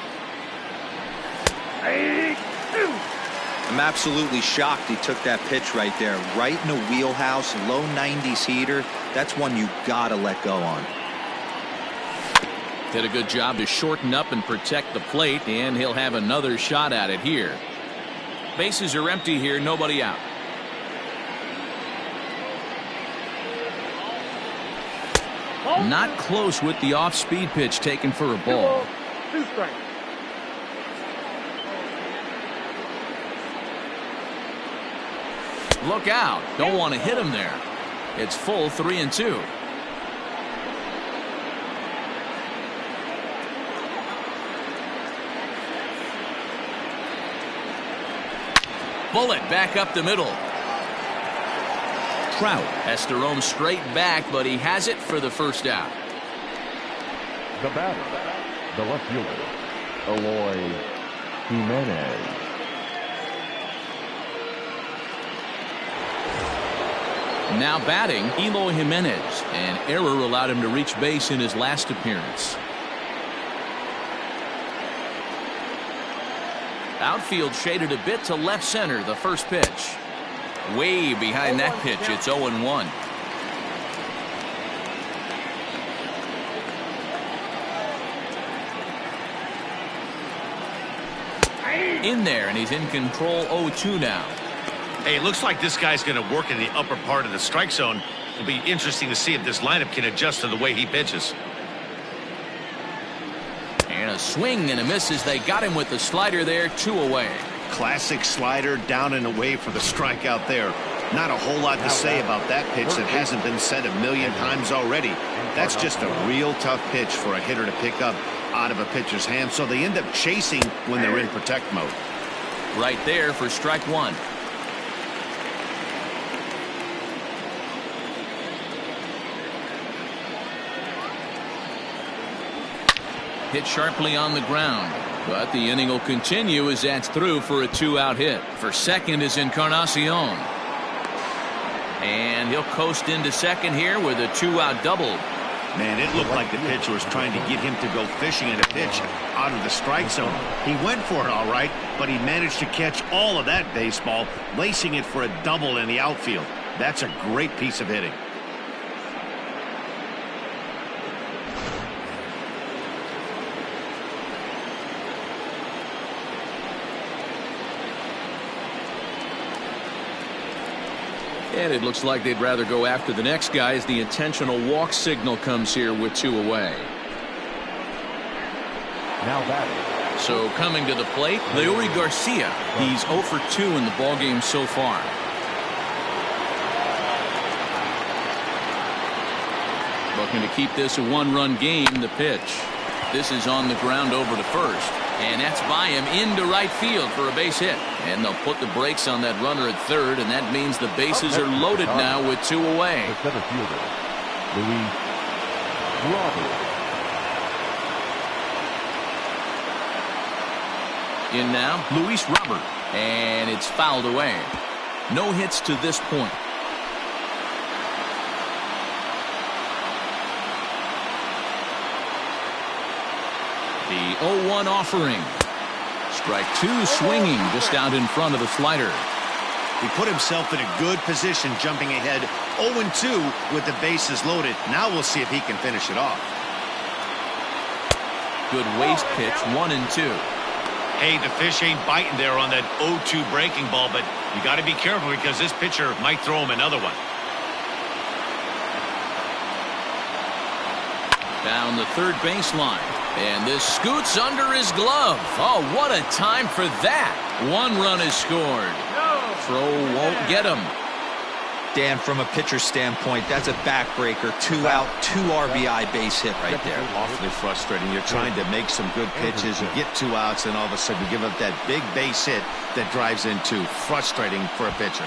I'm absolutely shocked he took that pitch right there. Right in the wheelhouse, low 90s heater. That's one you gotta let go on. Did a good job to shorten up and protect the plate, and he'll have another shot at it here. Bases are empty here, nobody out. Not close with the off-speed pitch taken for a ball. 2 strikes. Look out. Don't want to hit him there. It's full 3-2. Bullet back up the middle. Trout has to roam straight back, but he has it for the first out. The batter, the left fielder, Eloy Jimenez. Now batting, Eloy Jimenez. An error allowed him to reach base in his last appearance. Outfield shaded a bit to left center, the first pitch. Way behind that pitch, it's 0-1. In there, and he's in control 0-2 now. Hey, it looks like this guy's going to work in the upper part of the strike zone. It'll be interesting to see if this lineup can adjust to the way he pitches. And a swing and a miss as they got him with the slider there, 2 away. Classic slider, down and away for the strikeout there. Not a whole lot to say about that pitch that hasn't been said a million times already. That's just a real tough pitch for a hitter to pick up out of a pitcher's hand, so they end up chasing when they're in protect mode. Right there for strike 1. Hit sharply on the ground, but the inning will continue as that's through for a 2-out hit. For second is Encarnacion. And he'll coast into second here with a 2-out double. Man, it looked like the pitcher was trying to get him to go fishing in a pitch out of the strike zone. He went for it all right, but he managed to catch all of that baseball, lacing it for a double in the outfield. That's a great piece of hitting. And it looks like they'd rather go after the next guy as the intentional walk signal comes here with 2 away. Now batting. So coming to the plate, Leury Garcia. He's 0 for 2 in the ballgame so far. Looking to keep this a 1-run game. The pitch. This is on the ground over to first. And that's by him into right field for a base hit. And they'll put the brakes on that runner at third, and that means the bases are loaded now with 2 away. The center fielder, Luis Robert. In now, Luis Robert. And it's fouled away. No hits to this point. The 0-1 offering. Strike 2 swinging just out in front of the slider. He put himself in a good position jumping ahead 0-2 with the bases loaded. Now we'll see if he can finish it off. Good waist pitch, 1-2. Hey, the fish ain't biting there on that 0-2 breaking ball, but you got to be careful because this pitcher might throw him another one. Down the third baseline. And this scoots under his glove. Oh, what a time for that. 1 run is scored. Throw won't get him. Dan, from a pitcher standpoint, that's a backbreaker. 2 out, 2 RBI base hit right there. Awfully frustrating. You're trying to make some good pitches. You get 2 outs, and all of a sudden you give up that big base hit that drives in 2. Frustrating for a pitcher.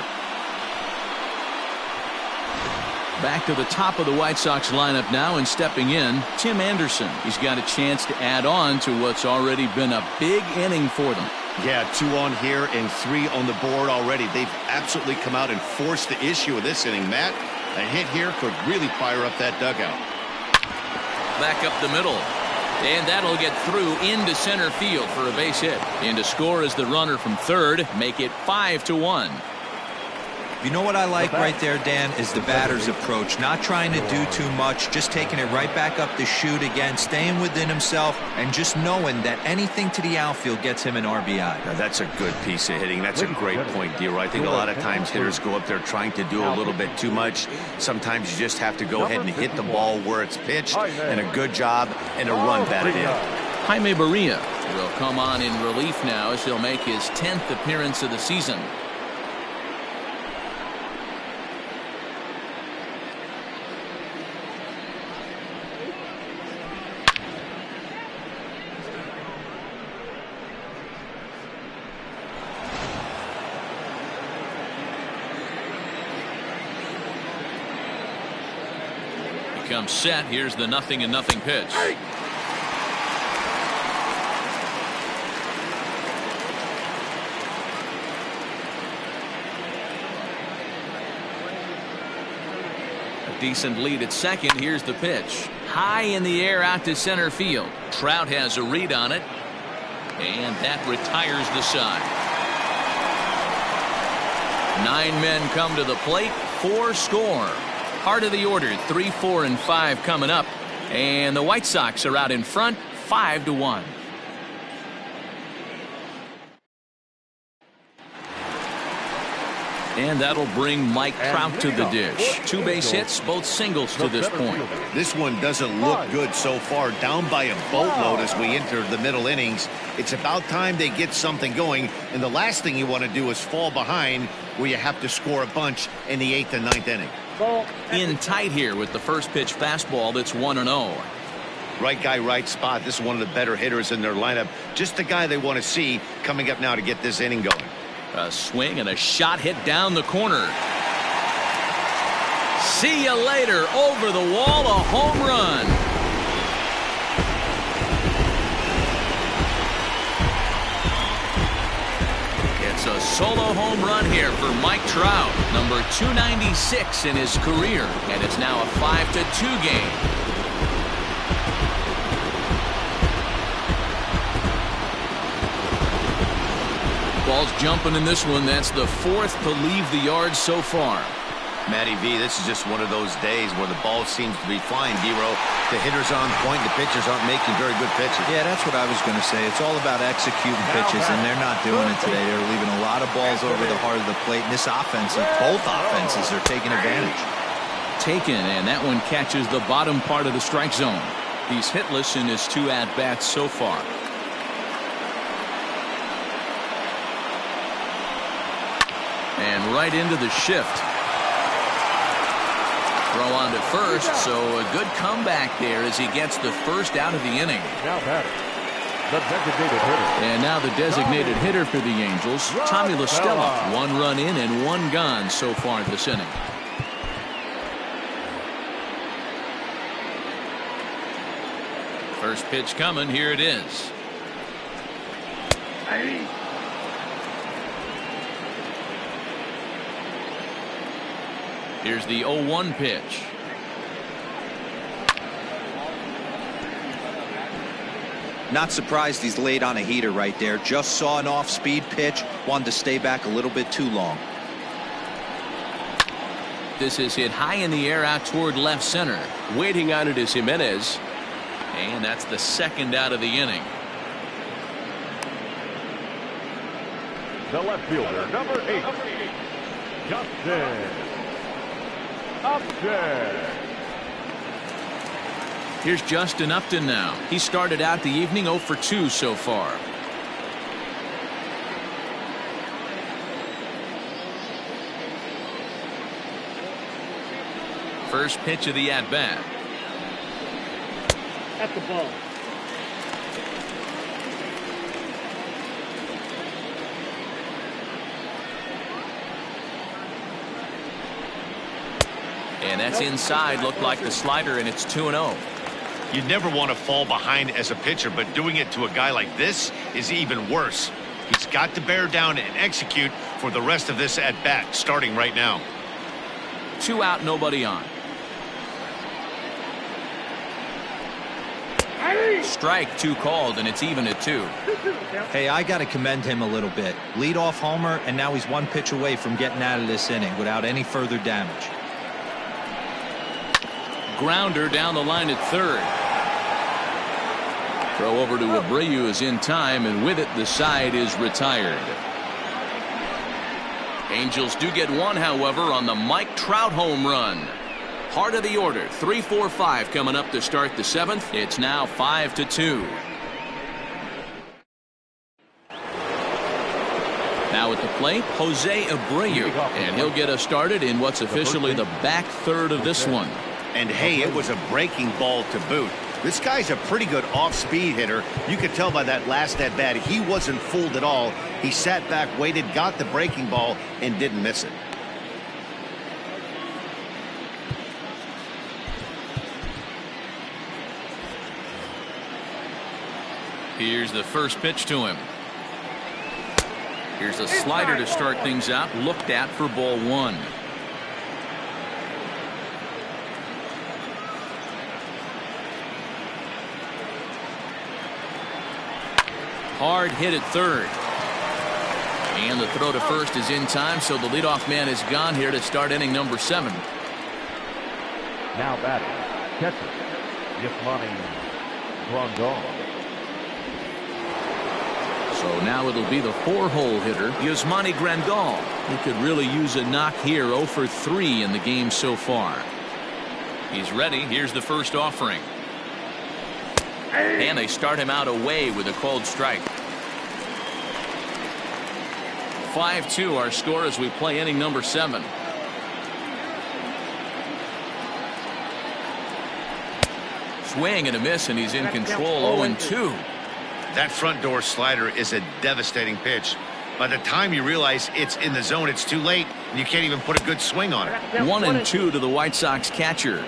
Back to the top of the White Sox lineup now, and stepping in, Tim Anderson. He's got a chance to add on to what's already been a big inning for them. Yeah, 2 on here and 3 on the board already. They've absolutely come out and forced the issue of this inning, Matt. A hit here could really fire up that dugout. Back up the middle. And that'll get through into center field for a base hit. And to score is the runner from third. Make it 5-1. You know what I like right there, Dan, is the batter's approach. Not trying to do too much, just taking it right back up the chute again, staying within himself, and just knowing that anything to the outfield gets him an RBI. Now, that's a good piece of hitting. That's a great point, Dero. I think a lot of times hitters go up there trying to do a little bit too much. Sometimes you just have to go ahead and hit the ball where it's pitched, and a good job and a run batted in. Jaime Barria will come on in relief now as he'll make his 10th appearance of the season. Comes set. Here's the 0-0 pitch. A decent lead at second. Here's the pitch. High in the air out to center field. Trout has a read on it. And that retires the side. 9 men come to the plate. 4 score. Part of the order, 3, 4, and 5 coming up. And the White Sox are out in front, 5-1. And that'll bring Mike Trout to the dish. 2 base hits, both singles to this point. This one doesn't look good so far. Down by a boatload as we enter the middle innings. It's about time they get something going. And the last thing you want to do is fall behind where you have to score a bunch in the 8th and 9th inning. In tight here with the first pitch fastball that's 1-0. Right guy, right spot. This is one of the better hitters in their lineup. Just the guy they want to see coming up now to get this inning going. A swing and a shot hit down the corner. See you later. Over the wall, a home run. It's a solo home run here for Mike Trout, number 296 in his career, and it's now a 5-2 game. Ball's jumping in this one. That's the 4th to leave the yard so far. Matty V, this is just one of those days where the ball seems to be flying, Dero. The hitters are on point, the pitchers aren't making very good pitches. Yeah, that's what I was going to say. It's all about executing pitches, and they're not doing it today. They're leaving a lot of balls over the heart of the plate, and this offense, both offenses are taking advantage. Taken, and that one catches the bottom part of the strike zone. He's hitless in his 2 at-bats so far. And right into the shift. Throw on to first, so a good comeback there as he gets the first out of the inning. Now batting, the designated hitter. And now the designated hitter for the Angels, Tommy La Stella. 1 run in and 1 gone so far this inning. First pitch coming, here it is. Here's the 0-1 pitch. Not surprised he's laid on a heater right there. Just saw an off-speed pitch. Wanted to stay back a little bit too long. This is hit high in the air out toward left center. Waiting on it is Jimenez. And that's the 2nd out of the inning. The left fielder, number 8, Justin Upton. Here's Justin Upton now. He started out the evening 0 for 2 so far. First pitch of the at-bat. At the ball. And that's inside. Looked like the slider, and it's 2-0. You never want to fall behind as a pitcher, but doing it to a guy like this is even worse. He's got to bear down and execute for the rest of this at-bat, starting right now. 2 out, nobody on. Strike 2 called, and it's even at 2. Hey, I got to commend him a little bit. Leadoff homer, and now he's 1 pitch away from getting out of this inning without any further damage. Grounder down the line at 3rd. Throw over to Abreu is in time, and with it, the side is retired. Angels do get 1, however, on the Mike Trout home run. Heart of the order, 3-4-5 coming up to start the 7th. It's now 5-2. Now at the plate, Jose Abreu, and he'll get us started in what's officially the back 3rd of this one. And hey, it was a breaking ball to boot. This guy's a pretty good off-speed hitter. You could tell by that last at-bat he wasn't fooled at all. He sat back, waited, got the breaking ball, and didn't miss it. Here's the first pitch to him. Here's a slider to start things out. Looked at for ball 1. Hard hit at 3rd. And the throw to first is in time, so the leadoff man is gone here to start inning number 7. Now batting, catcher, Yasmani Grandal. So now it'll be the 4-hole hitter, Yasmani Grandal. He could really use a knock here. 0 for 3 in the game so far. He's ready. Here's the first offering. And they start him out away with a called strike. 5-2 our score as we play inning number 7. Swing and a miss, and he's in control. 0-2. That front door slider is a devastating pitch. By the time you realize it's in the zone, it's too late, and you can't even put a good swing on it. 1-2 to the White Sox catcher.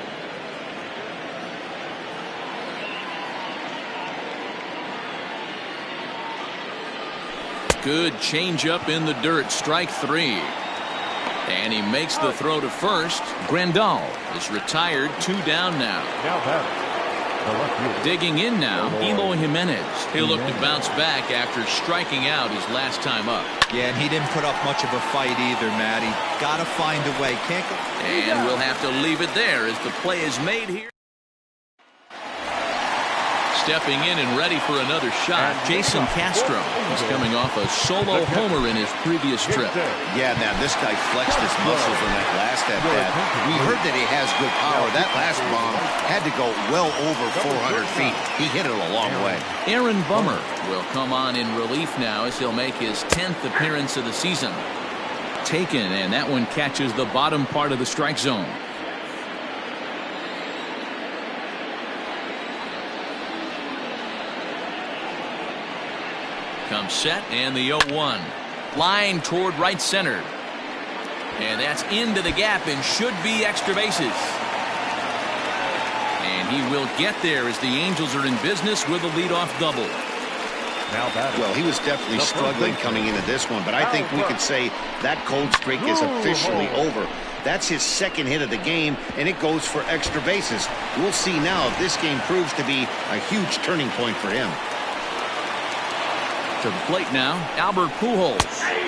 Good changeup in the dirt. Strike 3. And he makes the throw to first. Grandal is retired. 2 down now. Now batting, the left fielder. Digging in now, Eloy Jimenez. He'll look to bounce back after striking out his last time up. Yeah, and he didn't put up much of a fight either, Matty. Gotta find a way. Can't go. And we'll have to leave it there as the play is made here. Stepping in and ready for another shot, Jason Castro. He's coming off a solo homer in his previous trip. Yeah, now this guy flexed his muscles in that last at-bat. We heard that he has good power. That last bomb had to go well over 400 feet. He hit it a long way. Aaron Bummer will come on in relief now as he'll make his 10th appearance of the season. Taken, and that one catches the bottom part of the strike zone. Comes set, and the 0-1. Line toward right center. And that's into the gap and should be extra bases. And he will get there as the Angels are in business with a leadoff double. Now batting. Well, he was definitely struggling coming into this one, but I think we could say that cold streak is officially over. That's his second hit of the game, and it goes for extra bases. We'll see now if this game proves to be a huge turning point for him. To the plate now, Albert Pujols,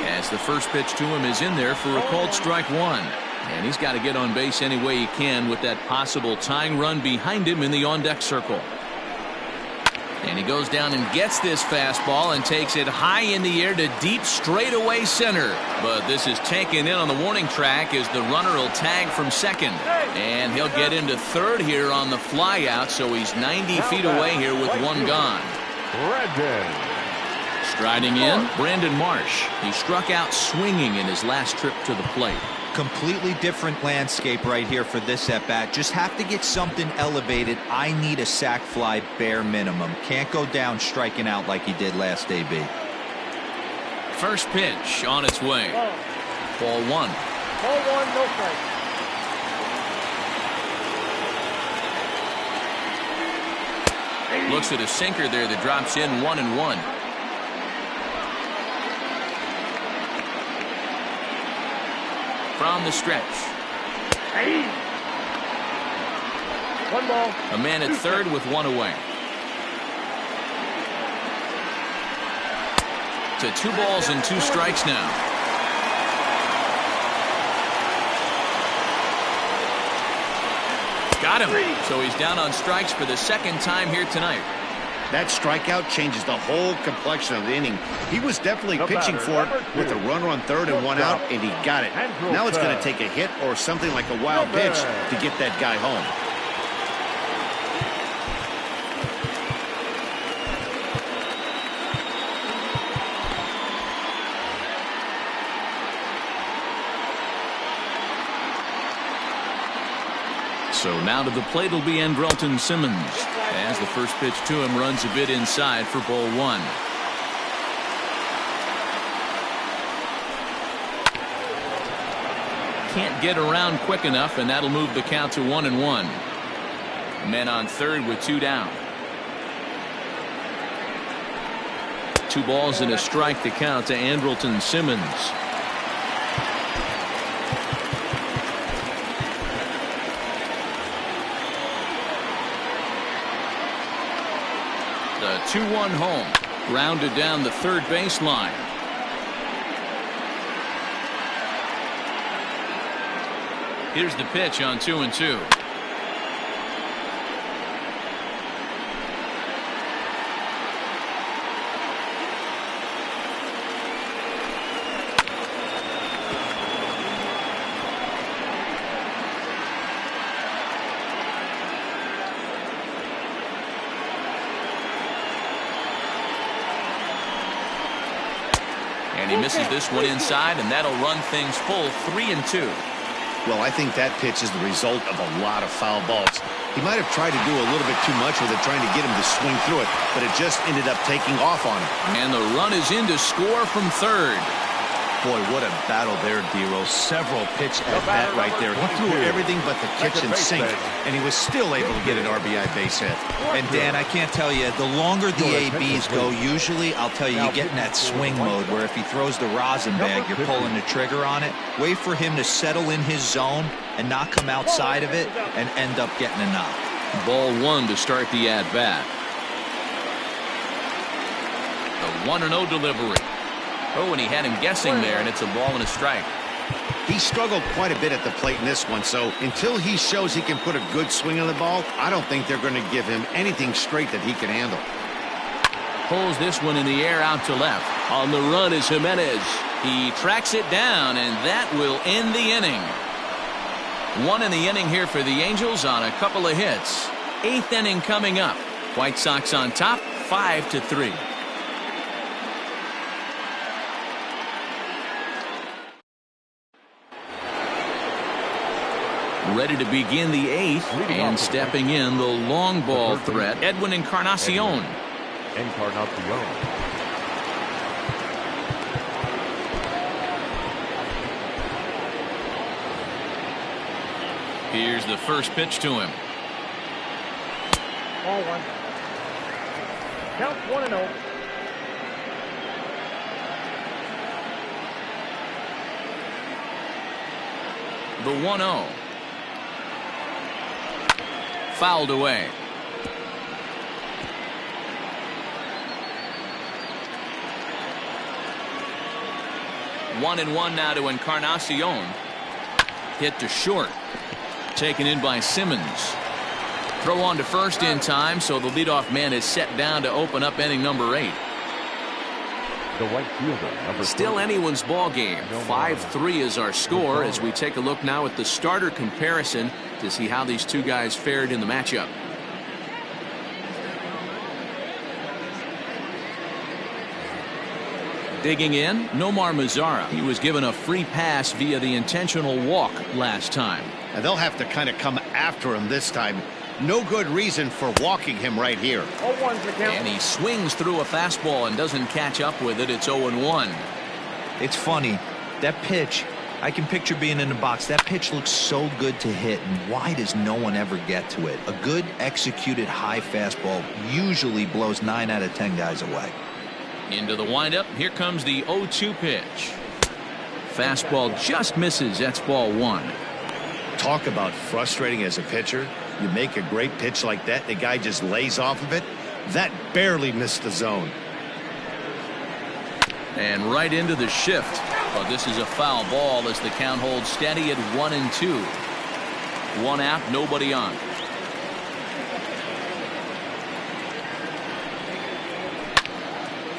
as the first pitch to him is in there for a called strike 1. And he's got to get on base any way he can with that possible tying run behind him in the on-deck circle. And he goes down and gets this fastball and takes it high in the air to deep straightaway center. But this is taken in on the warning track as the runner will tag from second. And he'll get into third here on the fly out, so he's 90 feet away here with 1 gone. Brandon. Striding in, Brandon Marsh. He struck out swinging in his last trip to the plate. Completely different landscape right here for this at-bat. Just have to get something elevated. I need a sac fly bare minimum. Can't go down striking out like he did last AB. First pitch on its way. Ball 1. Ball 1, no strike. Looks at a sinker there that drops in 1-1. From the stretch. 1 ball. A man at third with 1 away. To 2 balls and 2 strikes now. Got him. So he's down on strikes for the second time here tonight. That strikeout changes the whole complexion of the inning. He was definitely pitching for it with a runner on third and 1 out, and he got it. Now it's going to take a hit or something like a wild pitch to get that guy home. So now to the plate will be Andrelton Simmons, as the first pitch to him runs a bit inside for ball 1. Can't get around quick enough, and that'll move the count to 1-1. Men on third with 2 down. 2 balls and a strike to count to Andrelton Simmons. The 2-1 home, grounded down the third baseline. Here's the pitch on 2-2. And he misses this one inside, and that'll run things full 3-2. Well, I think that pitch is the result of a lot of foul balls. He might have tried to do a little bit too much with it, trying to get him to swing through it, but it just ended up taking off on him. And the run is in to score from third. Boy, what a battle there, D-Rose. Several pitch at bat right there. He threw everything but the kitchen sink, and he was still able to get an RBI base hit. And Dan, I can't tell you, the longer the ABs go, usually, I'll tell you, you get in that swing mode where if he throws the rosin bag, you're pulling the trigger on it. Wait for him to settle in his zone and not come outside of it and end up getting a knock. Ball one to start the at-bat. The 1-0 delivery. Oh, and he had him guessing there, and it's a ball and a strike. He struggled quite a bit at the plate in this one, so until he shows he can put a good swing on the ball, I don't think they're going to give him anything straight that he can handle. Pulls this one in the air out to left. On the run is Jimenez. He tracks it down, and that will end the inning. One in the inning here for the Angels on a couple of hits. 8th inning coming up. White Sox on top, 5-3. Ready to begin the 8th, and stepping in the long ball threat, Edwin Encarnacion. Here's the first pitch to him. Ball one. Count 1-0. The 1-0. Fouled away. One and one now to Encarnacion. Hit to short. Taken in by Simmons. Throw on to first in time, so the leadoff man is set down to open up inning number 8. The right fielder, number Still 30. anyone's ball game. 5-3 is our score as we take a look now at the starter comparison to see how these two guys fared in the matchup. Digging in, Nomar Mazara. He was given a free pass via the intentional walk last time. And they'll have to kind of come after him this time. No good reason for walking him right here. 0-1's the count. And he swings through a fastball and doesn't catch up with it. It's 0-1. It's funny, that pitch, I can picture being in the box. That pitch looks so good to hit, and why does no one ever get to it? A good executed high fastball usually blows 9 out of 10 guys away. Into the windup. Here comes the 0-2 pitch. Fastball just misses. That's ball 1. Talk about frustrating as a pitcher. You make a great pitch like that, the guy just lays off of it. That barely missed the zone. And right into the shift. But this is a foul ball as the count holds steady at 1-2. 1 out, nobody on.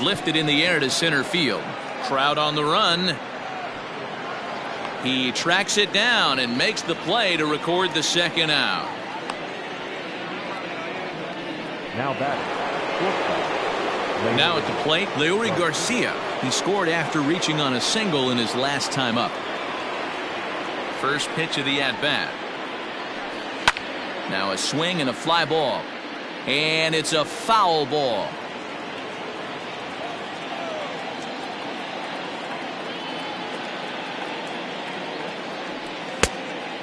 Lifted in the air to center field. Trout on the run. He tracks it down and makes the play to record the second out. Now batting. Now at the plate, Leury Garcia. He scored after reaching on a single in his last time up. First pitch of the at-bat. Now a swing and a fly ball. And it's a foul ball.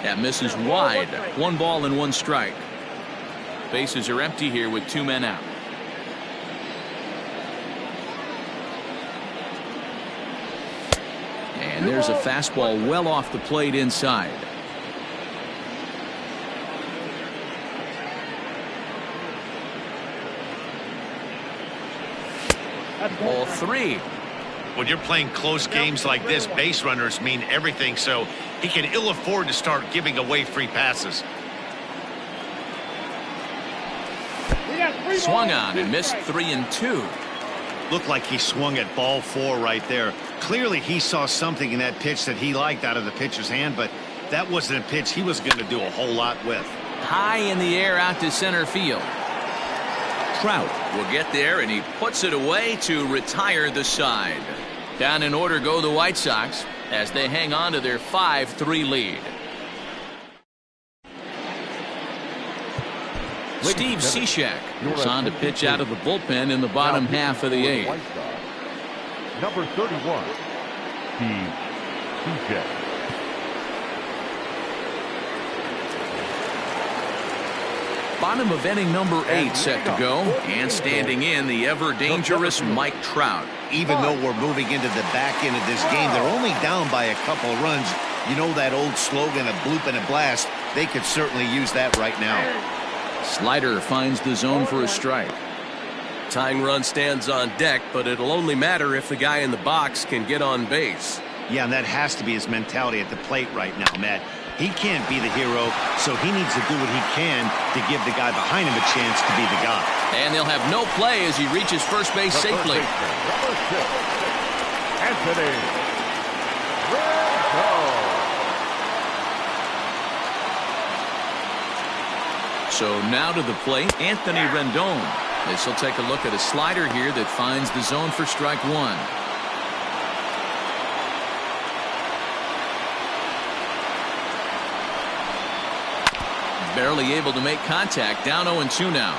That misses wide. 1 ball and 1 strike. Bases are empty here with 2 men out. And there's a fastball well off the plate inside. Ball 3. When you're playing close games like this, base runners mean everything, so he can ill afford to start giving away free passes. Swung on and missed 3-2. Looked like he swung at ball 4 right there. Clearly he saw something in that pitch that he liked out of the pitcher's hand, but that wasn't a pitch he was going to do a whole lot with. High in the air out to center field. Trout will get there, and he puts it away to retire the side. Down in order go the White Sox as they hang on to their 5-3 lead. Steve Cishek is on to pitch out of the bullpen in the bottom half of the 8th. Number 31, Steve Cishek. Bottom of inning number 8 set to go, and standing in the ever-dangerous Mike Trout. Even though we're moving into the back end of this game, they're only down by a couple runs. You know that old slogan, a bloop and a blast? They could certainly use that right now. Slider finds the zone for a strike. Tying run stands on deck, but it'll only matter if the guy in the box can get on base. Yeah, and that has to be his mentality at the plate right now, Matt. He can't be the hero, so he needs to do what he can to give the guy behind him a chance to be the guy. And they'll have no play as he reaches first base safely. Number 6, Anthony Rendon. So now to the plate, Anthony Rendon. This will take a look at a slider here that finds the zone for strike 1. Barely able to make contact, down 0-2 now.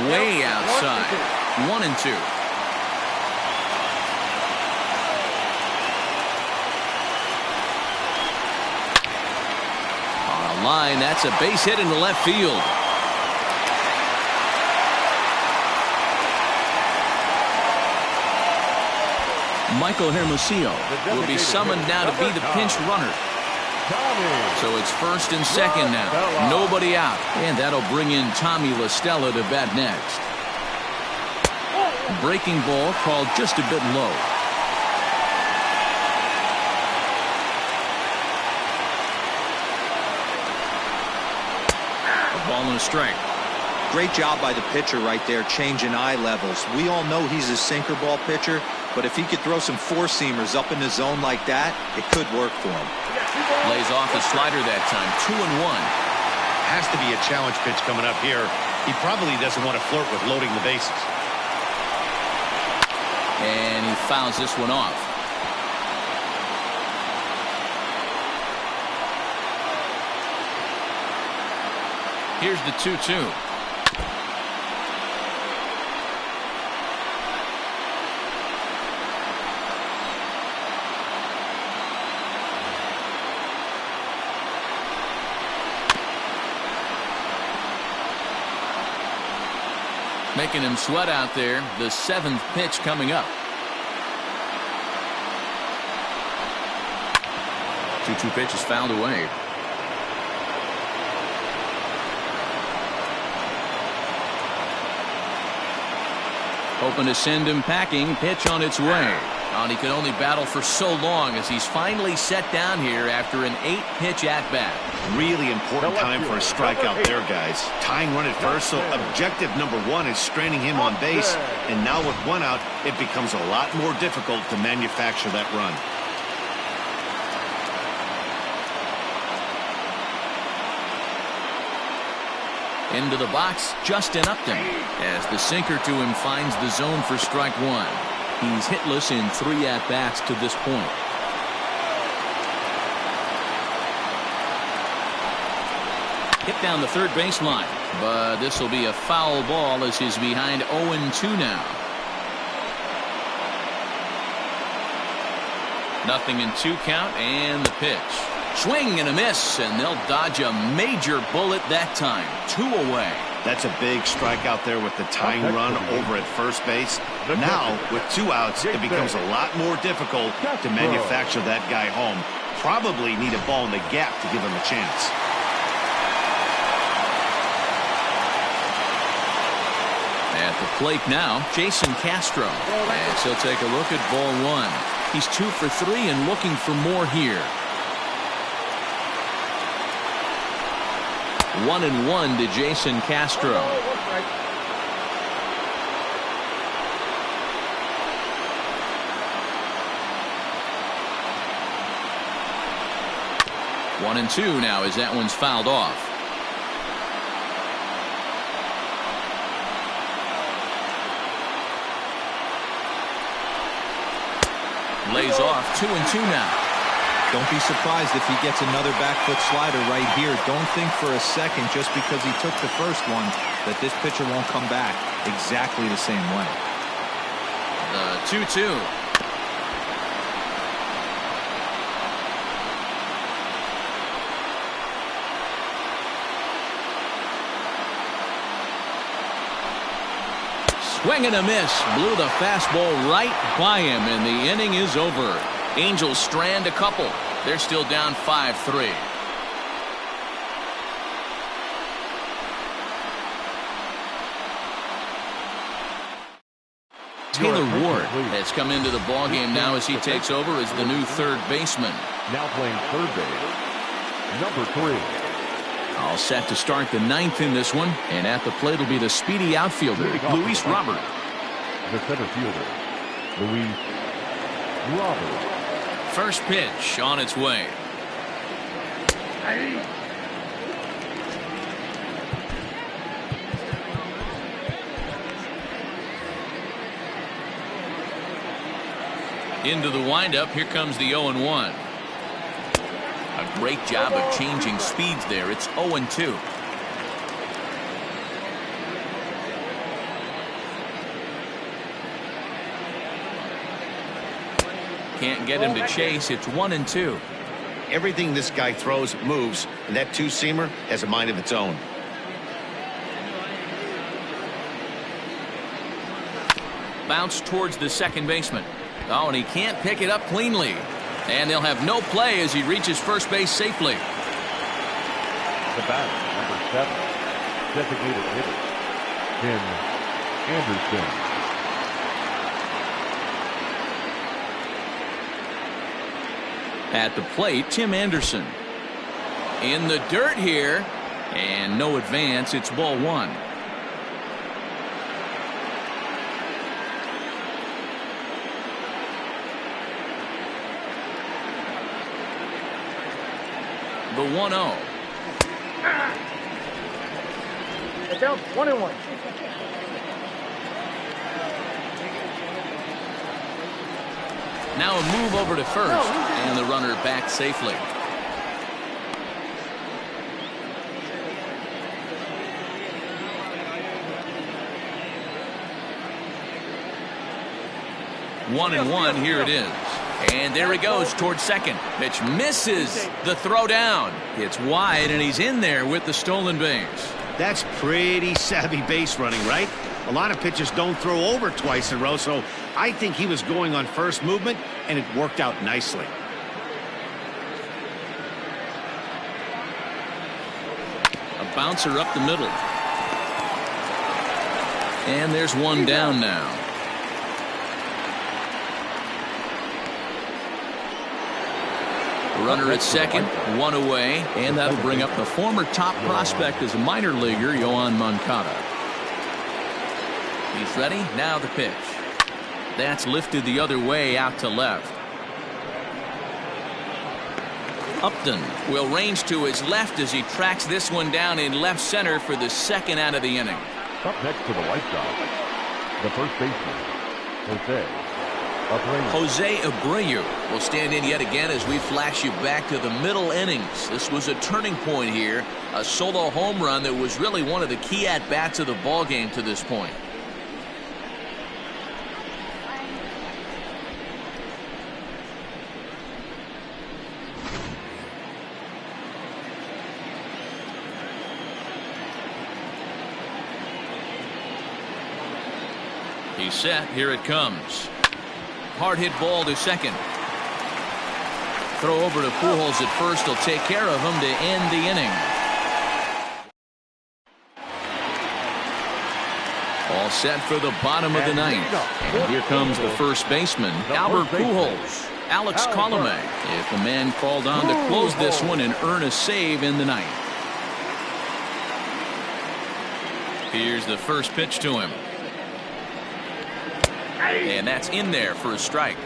Way outside, 1-2. On a line, that's a base hit into left field. Michael Hermosillo will be summoned now to be the pinch runner. So it's first and second now. Nobody out. And that'll bring in Tommy La Stella to bat next. Breaking ball called just a bit low. A ball and a strike. Great job by the pitcher right there, changing eye levels. We all know he's a sinker ball pitcher, but if he could throw some four-seamers up in the zone like that, it could work for him. Lays off the slider that time, 2-1. Has to be a challenge pitch coming up here. He probably doesn't want to flirt with loading the bases. And he fouls this one off. Here's the 2-2. Making him sweat out there. The 7th pitch coming up. 2-2 pitch is fouled away. Hoping to send him packing. Pitch on its way. And he could only battle for so long as he's finally set down here after an 8-pitch at-bat. Really important time for a strikeout there, guys. Tying run at first, so objective number 1 is straining him on base. And now with 1 out, it becomes a lot more difficult to manufacture that run. Into the box, Justin Upton, as the sinker to him finds the zone for strike 1. He's hitless in 3 at-bats to this point. Hit down the third baseline, but this will be a foul ball as he's behind 0-2 now. 0-2 count, and the pitch. Swing and a miss, and they'll dodge a major bullet that time. 2 away. That's a big strikeout there with the tying run over at first base. Now, with 2 outs, it becomes a lot more difficult to manufacture that guy home. Probably need a ball in the gap to give him a chance. At the plate now, Jason Castro, as he'll take a look at ball 1. He's 2 for 3 and looking for more here. 1-1 to Jason Castro. One and 2 now as that one's fouled off. Lays off 2-2 now. Don't be surprised if he gets another back foot slider right here. Don't think for a second, just because he took the first one, that this pitcher won't come back exactly the same way. The 2-2. Swing and a miss. Blew the fastball right by him, and the inning is over. Angels strand a couple. They're still down 5-3. Taylor Ward has come into the ballgame now as he takes over as the new third baseman. Now playing third base, number 3. All set to start the 9th in this one, and at the plate will be the speedy outfielder, Luis Robert. The center fielder, Luis Robert. First pitch on its way. Into the windup, here comes the 0-1. A great job of changing speeds there. It's 0-2. Can't get him to chase. It's 1-2. Everything this guy throws moves, and that two-seamer has a mind of its own. Bounce towards the second baseman. Oh, and he can't pick it up cleanly. And they'll have no play as he reaches first base safely. The batter, number 7, designated hitter, Tim Anderson. At the plate, Tim Anderson. In the dirt here, and no advance. It's ball 1. The 1-0. It down 1-1. Now a move over to first, and the runner back safely. One and one, here it is. And there he goes towards second. Pitch misses the throw down. It's wide, and he's in there with the stolen base. That's pretty savvy base running, right? A lot of pitchers don't throw over twice in a row, so I think he was going on first movement, and it worked out nicely. A bouncer up the middle. And there's one down now. Runner at second, one away, and that'll bring up the former top prospect as a minor leaguer, Yoan Moncada. He's ready. Now the pitch. That's lifted the other way out to left. Upton will range to his left as he tracks this one down in left center for the second out of the inning. Up next to the White Sox, the first baseman, Jose Abreu will stand in yet again as we flash you back to the middle innings. This was a turning point here, a solo home run that was really one of the key at-bats of the ball game to this point. He's set. Here it comes. Hard hit ball to second. Throw over to Pujols at first. He'll take care of him to end the inning. All set for the bottom of the ninth. And here comes the first baseman, Albert Pujols. Alex Colomé, if the man called on to close this one and earn a save in the ninth. Here's the first pitch to him. And that's in there for a strike.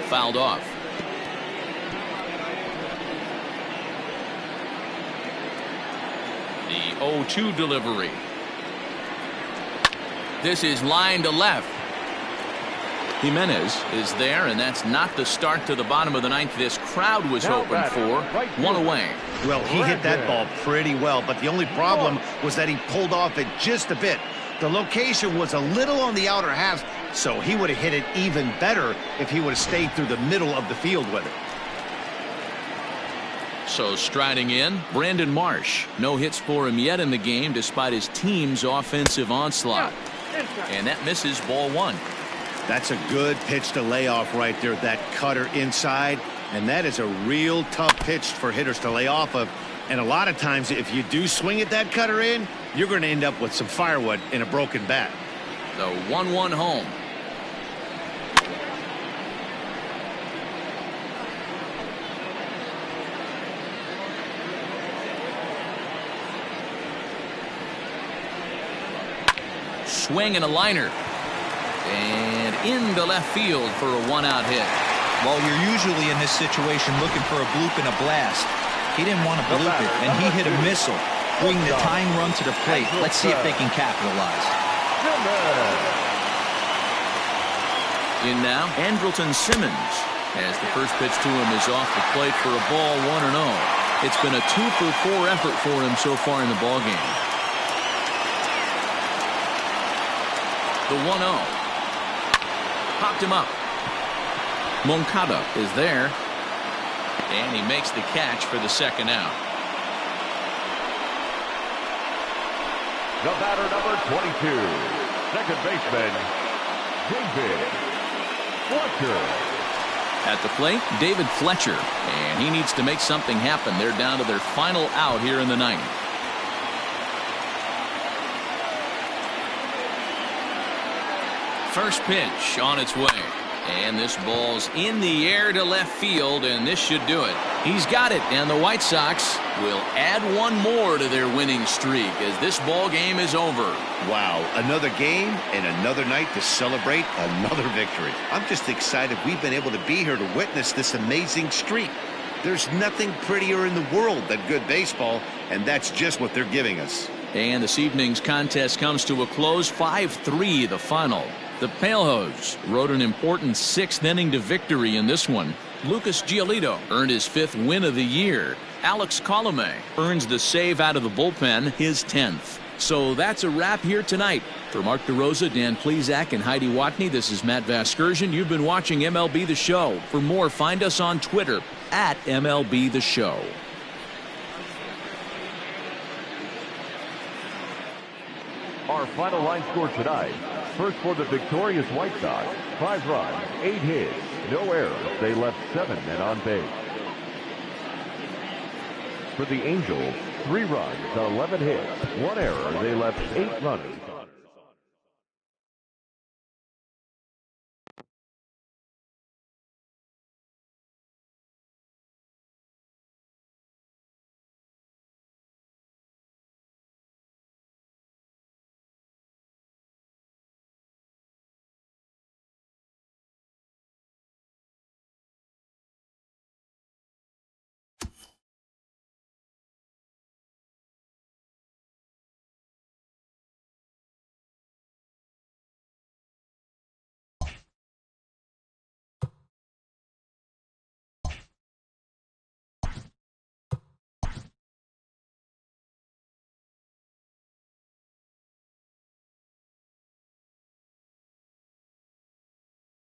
Fouled off. The The 0-2 delivery. This is line to left. Jimenez is there, and that's not the start to the bottom of the ninth this crowd was hoping for. One away. Well, he hit that ball pretty well, but the only problem was that he pulled off it just a bit. The location was a little on the outer half, so he would have hit it even better if he would have stayed through the middle of the field with it. So striding in, Brandon Marsh. No hits for him yet in the game despite his team's offensive onslaught. And that misses ball one. That's a good pitch to lay off right there, that cutter inside. And that is a real tough pitch for hitters to lay off of. And a lot of times, if you do swing at that cutter in, you're going to end up with some firewood in a broken bat. The 1-1 home. Swing and a liner. And into left field for a one-out hit. Well, you're usually in this situation looking for a bloop and a blast. He didn't want to bloop it, and he hit a missile, bringing the tying run to the plate. Let's see if they can capitalize. In now, Andrelton Simmons, as the first pitch to him is off the plate for a ball 1-0. It's been a 2-for-4 effort for him so far in the ballgame. The 1-0. Popped him up. Moncada is there. And he makes the catch for the second out. The batter, number 22, second baseman, David Fletcher. At the plate, David Fletcher. And he needs to make something happen. They're down to their final out here in the ninth. First pitch on its way. And this ball's in the air to left field, and this should do it. He's got it, and the White Sox will add one more to their winning streak as this ball game is over. Wow, another game and another night to celebrate another victory. I'm just excited we've been able to be here to witness this amazing streak. There's nothing prettier in the world than good baseball, and that's just what they're giving us. And this evening's contest comes to a close, 5-3 the final. The Palehose rode an important sixth inning to victory in this one. Lucas Giolito earned his fifth win of the year. Alex Colomé earns the save out of the bullpen, his 10th. So that's a wrap here tonight. For Mark DeRosa, Dan Plesac, and Heidi Watney, this is Matt Vasgersian. You've been watching MLB The Show. For more, find us on Twitter at MLB The Show. Our final line score tonight. First for the victorious White Sox, 5 runs, 8 hits, no errors. They left 7 men on base. For the Angels, 3 runs, 11 hits, 1 error. They left 8 runners.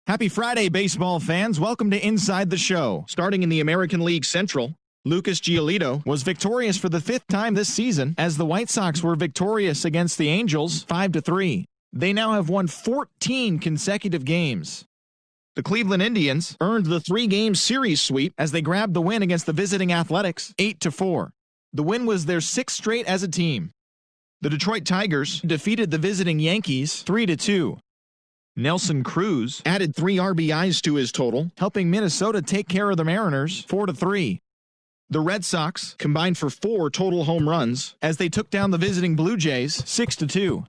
Happy Friday, baseball fans. Welcome to Inside the Show. Starting in the American League Central, Lucas Giolito was victorious for the 5th time this season as the White Sox were victorious against the Angels 5-3. They now have won 14 consecutive games. The Cleveland Indians earned the 3-game series sweep as they grabbed the win against the visiting Athletics 8-4. The win was their 6th straight as a team. The Detroit Tigers defeated the visiting Yankees 3-2. Nelson Cruz added 3 RBIs to his total, helping Minnesota take care of the Mariners 4-3. The Red Sox combined for 4 total home runs as they took down the visiting Blue Jays 6-2.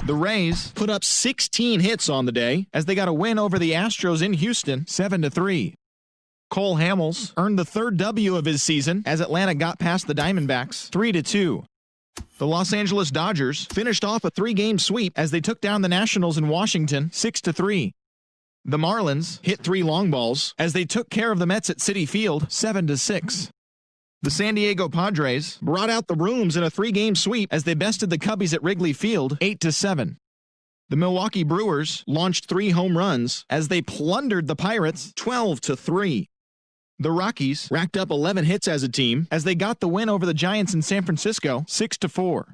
The Rays put up 16 hits on the day as they got a win over the Astros in Houston 7-3. Cole Hamels earned the 3rd W of his season as Atlanta got past the Diamondbacks 3-2. The Los Angeles Dodgers finished off a 3-game sweep as they took down the Nationals in Washington 6-3. The Marlins hit 3 long balls as they took care of the Mets at Citi Field 7-6. The San Diego Padres brought out the rooms in a 3-game sweep as they bested the Cubbies at Wrigley Field 8-7. The Milwaukee Brewers launched 3 home runs as they plundered the Pirates 12-3. The Rockies racked up 11 hits as a team as they got the win over the Giants in San Francisco 6-4.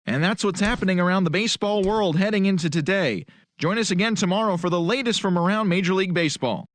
And that's what's happening around the baseball world heading into today. Join us again tomorrow for the latest from around Major League Baseball.